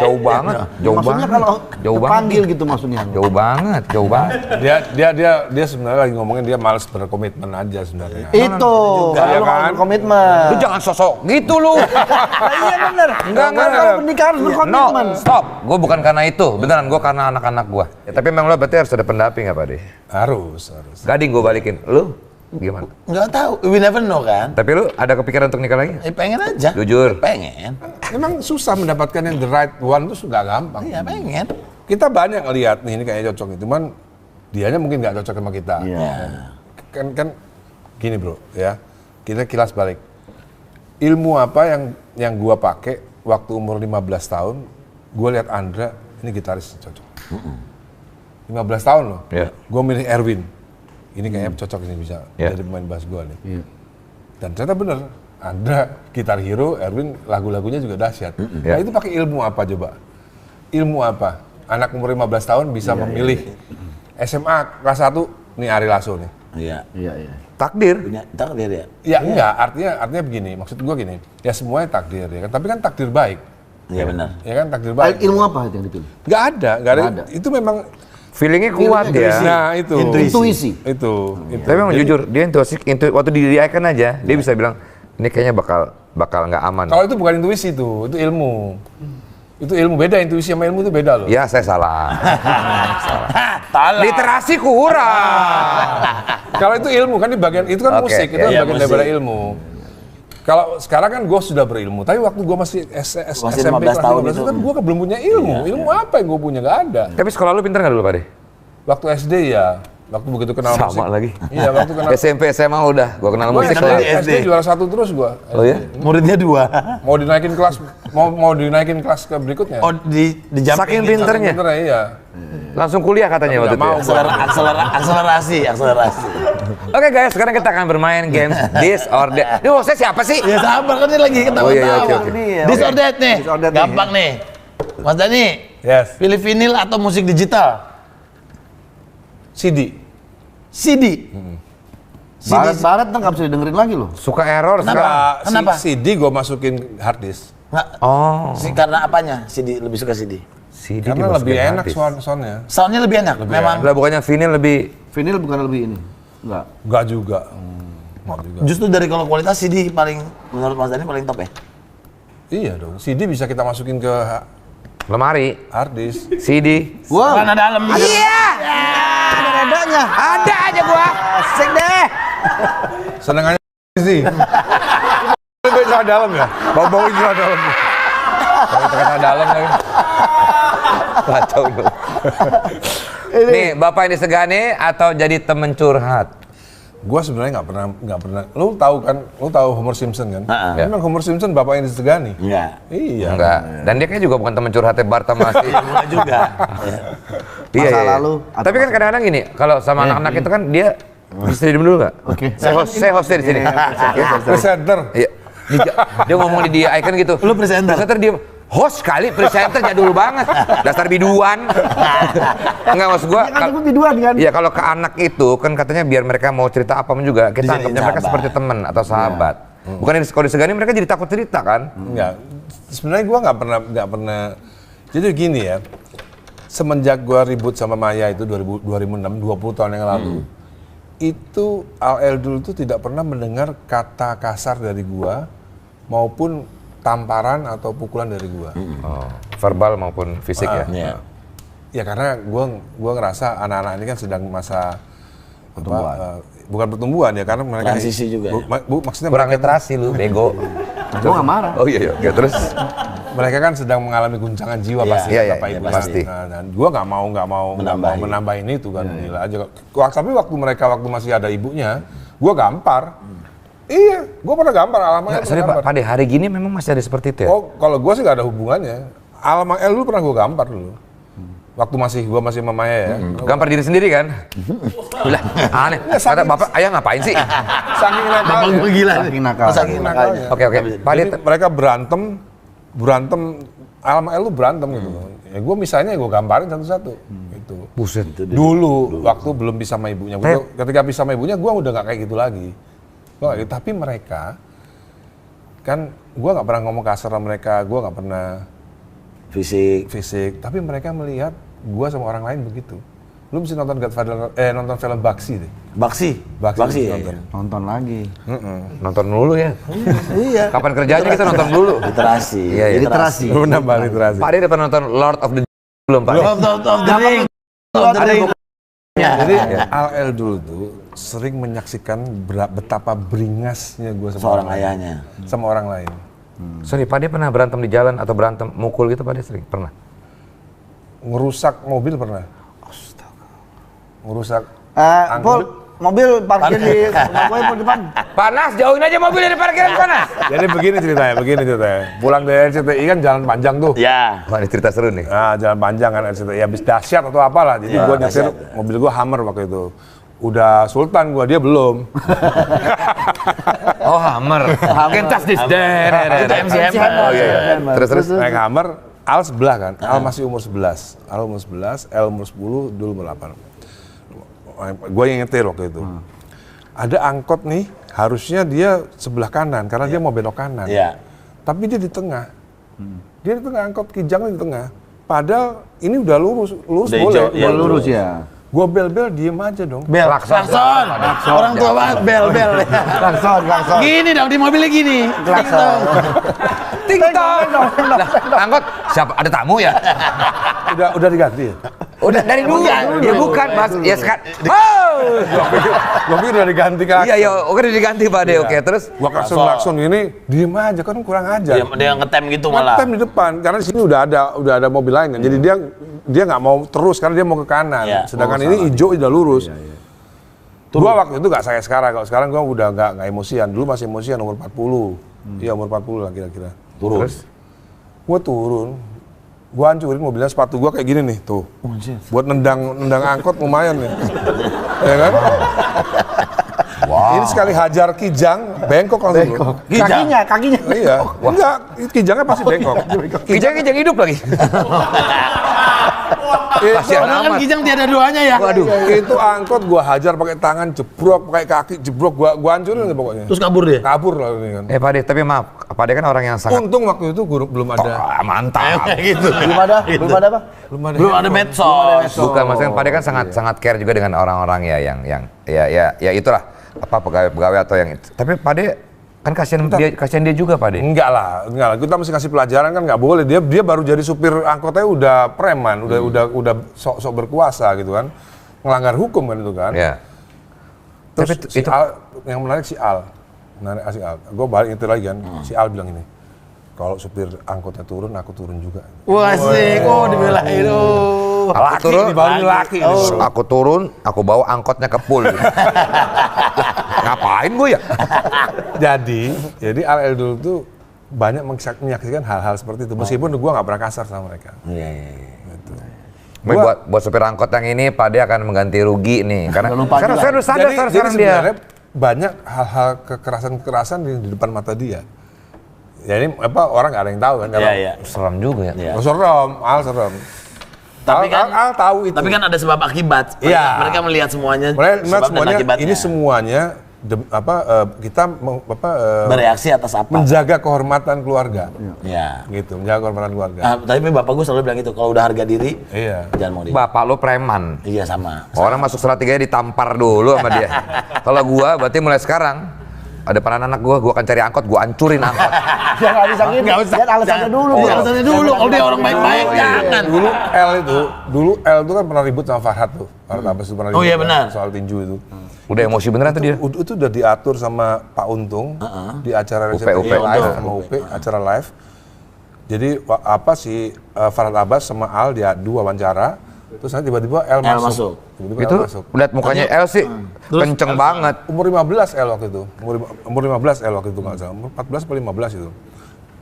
Jauh banget, jauh banget.
Maksudnya kalau panggil gitu maksudnya.
Jauh banget, jauh banget.
Dia sebenarnya lagi ngomongin dia malas berkomitmen aja sebenarnya.
Itu kalau lu kan komitmen.
Lu jangan sosok gitu lu.
Iya bener.
Enggak.
Kalau pernikahan harus berkomitmen.
No, stop. Gue bukan karena itu, beneran gue karena anak-anak gue. Ya, tapi memang lo berarti harus ada pendamping ya Pak De?
Harus.
Gading gue balikin. Lu gimana?
Nggak tahu, we never know kan.
Tapi lu ada kepikiran untuk nikah lagi?
Pengen aja.
Jujur.
Pengen.
Memang susah mendapatkan yang the right one tuh nggak gampang.
Iya pengen.
Kita banyak ngelihat nih ini kayaknya cocok, cuman dianya mungkin nggak cocok sama kita. Kan gini bro ya, kita kilas balik. Ilmu apa yang gua pakai waktu umur 15 tahun, gua lihat Andra ini gitaris cocok. 15 tahun loh. Gua milih Erwin. Ini kayaknya cocok ini bisa jadi pemain bass gua nih. Dan ternyata bener, Andra gitar hero, Erwin lagu-lagunya juga dahsyat. Nah itu pakai ilmu apa coba? Ilmu apa? Anak umur 15 tahun bisa memilih SMA kelas 1 nih Ari Lasso nih.
Iya.
Takdir.
Takdir ya?
Ya enggak, artinya begini, maksud gua gini, ya semuanya takdir ya kan, tapi kan takdir baik.
Iya benar.
Ya kan takdir baik.
Ilmu apa yang dipilih?
Nggak ada. Itu memang
Feelingnya kuat ya.
nah itu.
Intuisi.
Itu.
Tapi memang jujur, dia intuisi, waktu di icon aja, dia bisa bilang, ini kayaknya bakal nggak aman.
Kalau itu bukan intuisi itu ilmu. Itu ilmu, beda intuisi sama ilmu itu beda loh.
Ya saya salah. Literasi kurang.
Kalau itu ilmu kan di bagian itu kan musik, itu kan bagian daripada ilmu. Kalau sekarang kan gue sudah berilmu, tapi waktu gue masih SMP kelas 15 itu kan gue belum punya ilmu. Ilmu apa yang gue punya? Nggak ada.
Tapi sekolah lu pintar nggak dulu Pak De?
Waktu SD ya, waktu begitu kenal musik.
Sama lagi.
Iya, waktu kenal.
SMP SMA udah, gua kenal musik lah.
SD juara 1 terus gue.
Oh ya?
Muridnya 2.
Mau dinaikin kelas, mau dinaikin kelas ke berikutnya.
Oh di jam
Saking pinternya.
Pinternya iya.
Langsung kuliah katanya waktu itu.
Akselerasi.
Oke guys, sekarang kita akan bermain games This or That. Ini saya siapa sih?
Ya sabar kan ini lagi ketawa-tawa.
Oh iya, oke.
This or That nih. Gampang nih. Mas Dani.
Yes.
Pilih vinil atau musik digital?
CD.
Barat nggak bisa didengerin lagi loh.
Suka error sekarang.
Kenapa?
CD gue masukin hard disk.
Oh.
Karena apanya? CD lebih suka CD.
CD
Karena lebih enak soundnya.
Soundnya lebih enak. Memang.
Lah bukannya vinyl lebih.
Vinyl bukan lebih ini.
Enggak juga.
Justru dari kalau kualitas CD paling menurut Mas Dani paling top ya.
Iya dong. CD bisa kita masukin ke
Lemari.
hard disk.
CD.
Wow.
Mana dalam?
Iya.
Ada redanya.
Ada aja gua.
Asik deh.
Senengannya sih. Itu celana dalam ya? Bawa celana dalam.
Kalau celana dalam lagi. Kacau lu. Nih, Bapak yang disegani atau jadi temen curhat?
Gua sebenarnya nggak pernah. Lu tahu Homer Simpson kan? Memang Homer Simpson bapak yang disegani.
Enggak.
Iya.
Enggak. Dan dia kayaknya juga bukan temen curhatnya Barta masih.
Enggak juga.
Iya,
Masa
iya.
lalu,
Tapi kan kadang-kadang gini, kalau sama anak-anak itu kan dia bisa diem dulu nggak?
Oke.
Saya hostnya di sini.
Presenter.
Iya. Dia ngomong di dia icon gitu.
Lu presenter.
Presenter dia host kali, presenter jadul banget. Dasar biduan. Enggak maksud gua.
Kan itu biduan kan?
Iya kalau ke anak itu kan katanya biar mereka mau cerita apa pun juga kita anggapnya mereka seperti teman atau sahabat. Bukan kalau disegani mereka jadi takut cerita kan?
Enggak. Sebenarnya gua nggak pernah. Jadi gini ya. Semenjak gua ribut sama Maya itu 2006, 20 tahun yang lalu. Itu Al Eldul itu tidak pernah mendengar kata kasar dari gua maupun tamparan atau pukulan dari gua.
Oh, verbal maupun fisik ya.
Iya.
Ya karena gua ngerasa anak-anak ini kan sedang masa bukan pertumbuhan ya karena mereka
Transisi juga ya?
maksudnya
Kurang
mereka,
literasi lu, bego.
Gua nggak marah.
Oh iya iya. Oke, terus
mereka kan sedang mengalami guncangan jiwa pasti
Iya, iya,
bapak
iya,
ibu
pasti.
Nah, dan gua nggak mau menambahin itu kan gila aja. Tapi waktu masih ada ibunya, gua gampar. Iya, gua pernah gampar alamatnya.
sorry Pak, pada hari gini memang masih ada seperti itu ya?
Oh, kalau gua sih nggak ada hubungannya. Alamat dulu pernah gua gampar dulu. waktu gua masih sama Maya ya.
Gambar diri sendiri kan? Lah, aneh. Kata bapak, ayah ngapain sih?
Saking nakalnya.
Bapak gila.
Saking nakalnya.
Oke. Pak
Jadi
Dit,
mereka berantem, Al sama El lu berantem gitu. Ya gue misalnya gue gambarin satu-satu. Gitu.
buset.
Dulu waktu belum bisa sama ibunya. Ketika bisa sama ibunya gue udah nggak kayak gitu lagi. Tapi mereka kan gue nggak pernah ngomong kasar sama mereka, gue nggak pernah fisik. Tapi mereka melihat gue sama orang lain begitu. Lu mesti nonton nonton film Baksi deh.
Baksi ya.
Nonton lagi.
Nonton dulu ya.
Iya.
Kapan kerjanya kita nonton dulu.
Literasi.
Iya.
Literasi.
Lu nambah literasi.
Pak Dit udah pernah nonton Lord of the belum Pak?
Lord of the Ring.
Jadi Al dulu tuh sering menyaksikan betapa beringasnya gue sama
Seorang ayahnya.
sama orang lain.
Sorry, Pak Dit pernah berantem di jalan atau berantem mukul gitu Pak Dit sering? Pernah?
Ngerusak mobil pernah. Ngerusak
Pol, mobil parkir di Mangkoi depan.
Panas, jauhin aja mobil dari parkiran panas.
Jadi begini ceritanya. Pulang dari RCTI kan jalan panjang tuh.
Ya.
Wah, ini cerita seru nih.
Nah, jalan panjang kan RCTI, habis dahsyat atau apalah. Jadi gue nyetir mobil gue Hummer waktu itu. Udah Sultan dia belum.
Oh, Hammer. Can't touch this.
Itu MC Hammer.
Oh iya. Terus.
Naik Hummer, Al sebelah kan. Al masih umur 11. El umur 10, dulu umur 8. Gue yang nyetir waktu itu. Ada angkot nih, harusnya dia sebelah kanan karena dia mau belok kanan.
Iya.
Tapi dia di tengah. Dia di tengah, angkot Kijang di tengah. Padahal ini udah lurus
Udah
boleh.
hijau, iya,
Lurus ya.
Gue bel diem aja dong.
Bel. Klakson. Orang tua banget bel.
Klakson.
Gini dong di mobilnya gini.
Klakson.
Ting tong. Lah, angkot siapa? Ada tamu ya?
Udah diganti ya?
Udah dari dulu. Ya bukan, Mas. Ya sekarang.
Gue pikir udah diganti kan.
Iya, oke udah diganti Pak De. Oke, terus
Gue klakson gini, diem aja kan kurang ajar.
Dia ngetem gitu malah.
Ngetem di depan karena di sini udah ada mobil lain kan. Jadi dia nggak mau terus karena dia mau ke kanan.
Iya.
Sedangkan ini hijau udah lurus. Gua waktu itu nggak saya sekarang. Kalau sekarang gua udah nggak emosian. Dulu masih emosian umur 40. Iya umur 40 lah kira-kira.
terus
Gua turun. Gua hancurin mobilnya, sepatu gua kayak gini nih tuh. Buat nendang angkot lumayan nih. Ya kan? Ini sekali hajar Kijang, bengkok langsung.
Kakinya.
Iya. Enggak, Kijangnya pasti bengkok.
Kijang hidup lagi. Kasihan
Padahal kan
amat.
Kijang tiada duanya ya.
Waduh.
Itu angkot gua hajar pakai tangan, jebrok, pakai kaki, jebrok, gua hancurin deh pokoknya.
Terus kabur dia.
Kabur lah ini kan.
Pak De, tapi maaf, Pak De kan orang yang sangat
Untung waktu itu belum ada.
mantap.
Kayak gitu.
Belum ada apa?
Belum ada medsos.
Bukan, maksudnya Pak De kan sangat care juga dengan orang-orang ya yang ya itulah apa pegawai atau yang itu. Tapi Pak De kan kasihan dia juga Pak De.
Enggak lah. Kita mesti kasih pelajaran kan nggak boleh. Dia baru jadi supir angkotnya udah preman, udah sok berkuasa gitu kan. Melanggar hukum kan itu kan.
Ya.
Terus
Tapi
si
itu
Al, yang menarik si Al. Gue balik itu lagi kan. Si Al bilang ini, kalau supir angkotnya turun, aku turun juga.
Wah sih, dibelain.
aku turun,
Baru laki.
aku turun, aku bawa angkotnya ke pool. Ngapain gue ya?
Jadi Al dulu tuh banyak menyaksikan hal-hal seperti itu. Meskipun gue nggak pernah kasar sama mereka.
Iya.
Gitu.
Buat supir angkot yang ini Pak De akan mengganti rugi nih karena sekarang saya udah sadar
Jadi
sekarang dia.
sebenarnya banyak hal-hal kekerasan di depan mata dia. Jadi orang nggak ada yang tahu kan?
Iya.
Serem juga ya.
Iya.
Oh, serem, Al serem.
Tapi kan
Al tahu itu.
Tapi kan ada sebab akibat.
Iya.
Mereka melihat semuanya.
Melihat
sebab dan
semuanya,
akibatnya.
ini semuanya kita
bereaksi atas apa?
menjaga kehormatan keluarga.
Iya.
Gitu, menjaga kehormatan keluarga.
Tapi bapak gue selalu bilang gitu, kalau udah harga diri,
Iya.
jangan mau dia.
Bapak lo preman.
Iya sama.
Orang masuk Salatiga ditampar dulu sama dia. Kalau gua berarti mulai sekarang ada peran anak gua akan cari angkot, gua hancurin angkot.
Dia nggak bisa gitu. Lihat alasannya dulu.
Iya, alasannya dulu. Kalau dia orang baik-baik, jangan.
Dulu L itu kan pernah ribut sama Farhad tuh. Farhad Abbas itu pernah ribut.
Oh iya, benar.
Soal tinju itu.
Udah emosi beneran tuh dia.
Itu udah diatur sama Pak Untung di acara
UP.
live sama UP, acara live. Jadi Farhad Abbas sama Al dia wawancara. Terus nanti tiba-tiba L masuk. Tiba-tiba
Itu
L masuk.
lihat mukanya El sih kenceng banget.
Umur 15 L waktu itu. Umur 15 L waktu itu nggak salah. Umur 14 atau 15 itu.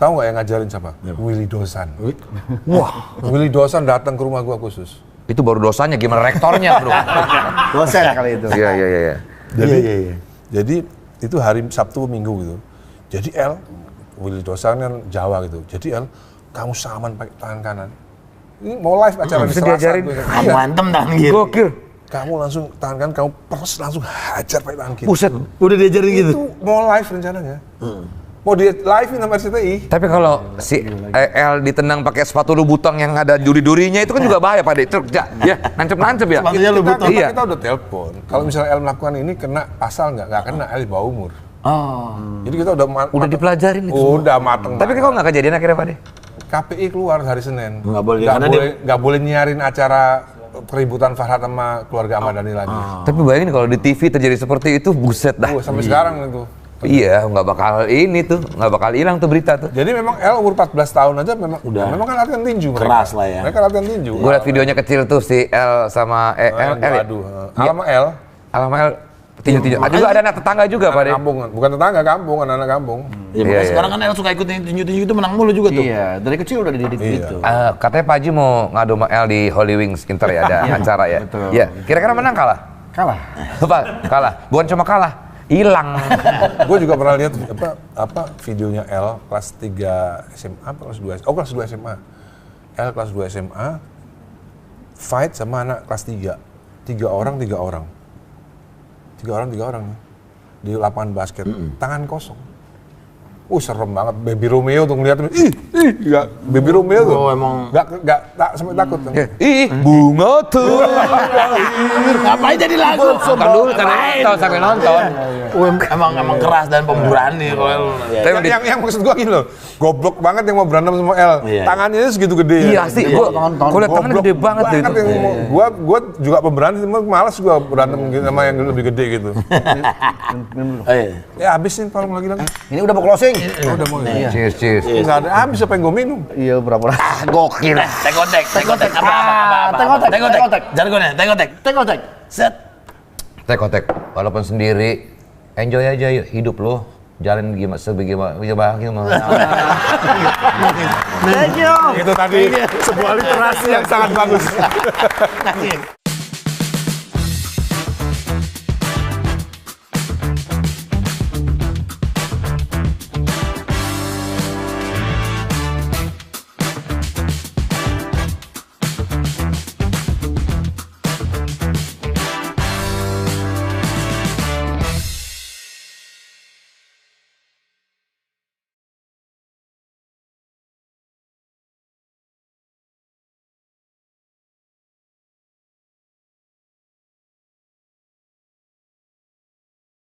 Tahu nggak yang ngajarin siapa? Willy Dosan. Wah, Willy Dosan datang ke rumah gua khusus.
Itu baru dosanya, gimana rektornya, bro?
Dosen kali itu.
Iya.
Jadi itu hari Sabtu Minggu gitu. Jadi Willy Dosan kan Jawa gitu. Jadi kamu salaman pakai tangan kanan. Ini mau live acara di Selasa.
Diajarin.
Kamu antem tangan kiri.
Gokil.
Kamu langsung tangan kanan, kamu peres langsung hajar pakai tangan kiri.
Buset.
Udah diajarin gitu.
Itu mau live rencananya. Mau di live sama RCTI.
Tapi kalau si El ditendang pakai sepatu lubutang yang ada duri-durinya itu kan juga bahaya Pak De. Ya, nancep-nancep ya.
Sepatunya lubutang.
Iya. Kita udah telepon. Kalau misalnya El melakukan ini kena pasal nggak kena, El di bawah umur.
Oh.
Jadi kita udah
dipelajarin itu.
Udah mateng.
Tapi kok nggak kejadian akhirnya Pak De?
KPI keluar hari Senin.
Nggak boleh
nyiarin acara keributan Farhad sama keluarga Ahmad Dhani lagi.
Tapi bayangin kalau di TV terjadi seperti itu, buset dah.
Sampai sekarang itu.
Iya, nggak bakal hilang tuh berita tuh.
Jadi memang El umur 14 tahun aja memang kan latihan tinju mereka.
Keras lah ya.
Mereka latihan tinju.
Gue liat videonya kecil tuh si El sama El.
Aduh. Alama El.
Tinju. Juga ada anak tetangga juga Pak De.
Kampung, bukan tetangga kampung, anak kampung.
Iya, sekarang kan El suka ikut tinju-tinju itu menang mulu juga tuh.
Iya, dari kecil udah dididik gitu.
Katanya Pak Haji mau ngadu sama El di Holy Wings Inter ya, ada acara ya.
Betul.
Iya, kira-kira menang kalah? Kalah. Bukan cuma kalah, hilang.
Gue juga pernah lihat apa videonya El kelas 3 SMA apa kelas 2 SMA? Oh, kelas 2 SMA. El kelas 2 SMA fight sama anak kelas 3. 3 orang di lapangan basket. Tangan kosong. Serem banget. Baby Romeo tuh ngeliat. Baby Romeo tuh.
Oh, emang.
Gak sampai takut.
Bunga tuh.
Ngapain jadi lagu?
Nonton dulu, sambil nonton.
Emang keras dan pemberani kalau
Yang maksud gua gini loh. Goblok banget yang mau berantem sama El.
Iya.
Tangannya segitu gede.
Iya sih, gua liat tangannya gede banget deh.
Gua juga pemberani, cuma malas gua berantem sama yang lebih gede gitu. Ya habis nih palung lagi.
Ini udah mau closing.
Udah mau ya.
Cheers.
Enggak ada habis apa yang gua minum.
Iya, berapa?
gokil. Tekotek. Apa? Jargonnya, tekotek. Set.
Tekotek, walaupun sendiri, enjoy aja yuk hidup lo. Jalan sebagaimana.
Thank you.
Itu tadi sebuah literasi yang sangat bagus.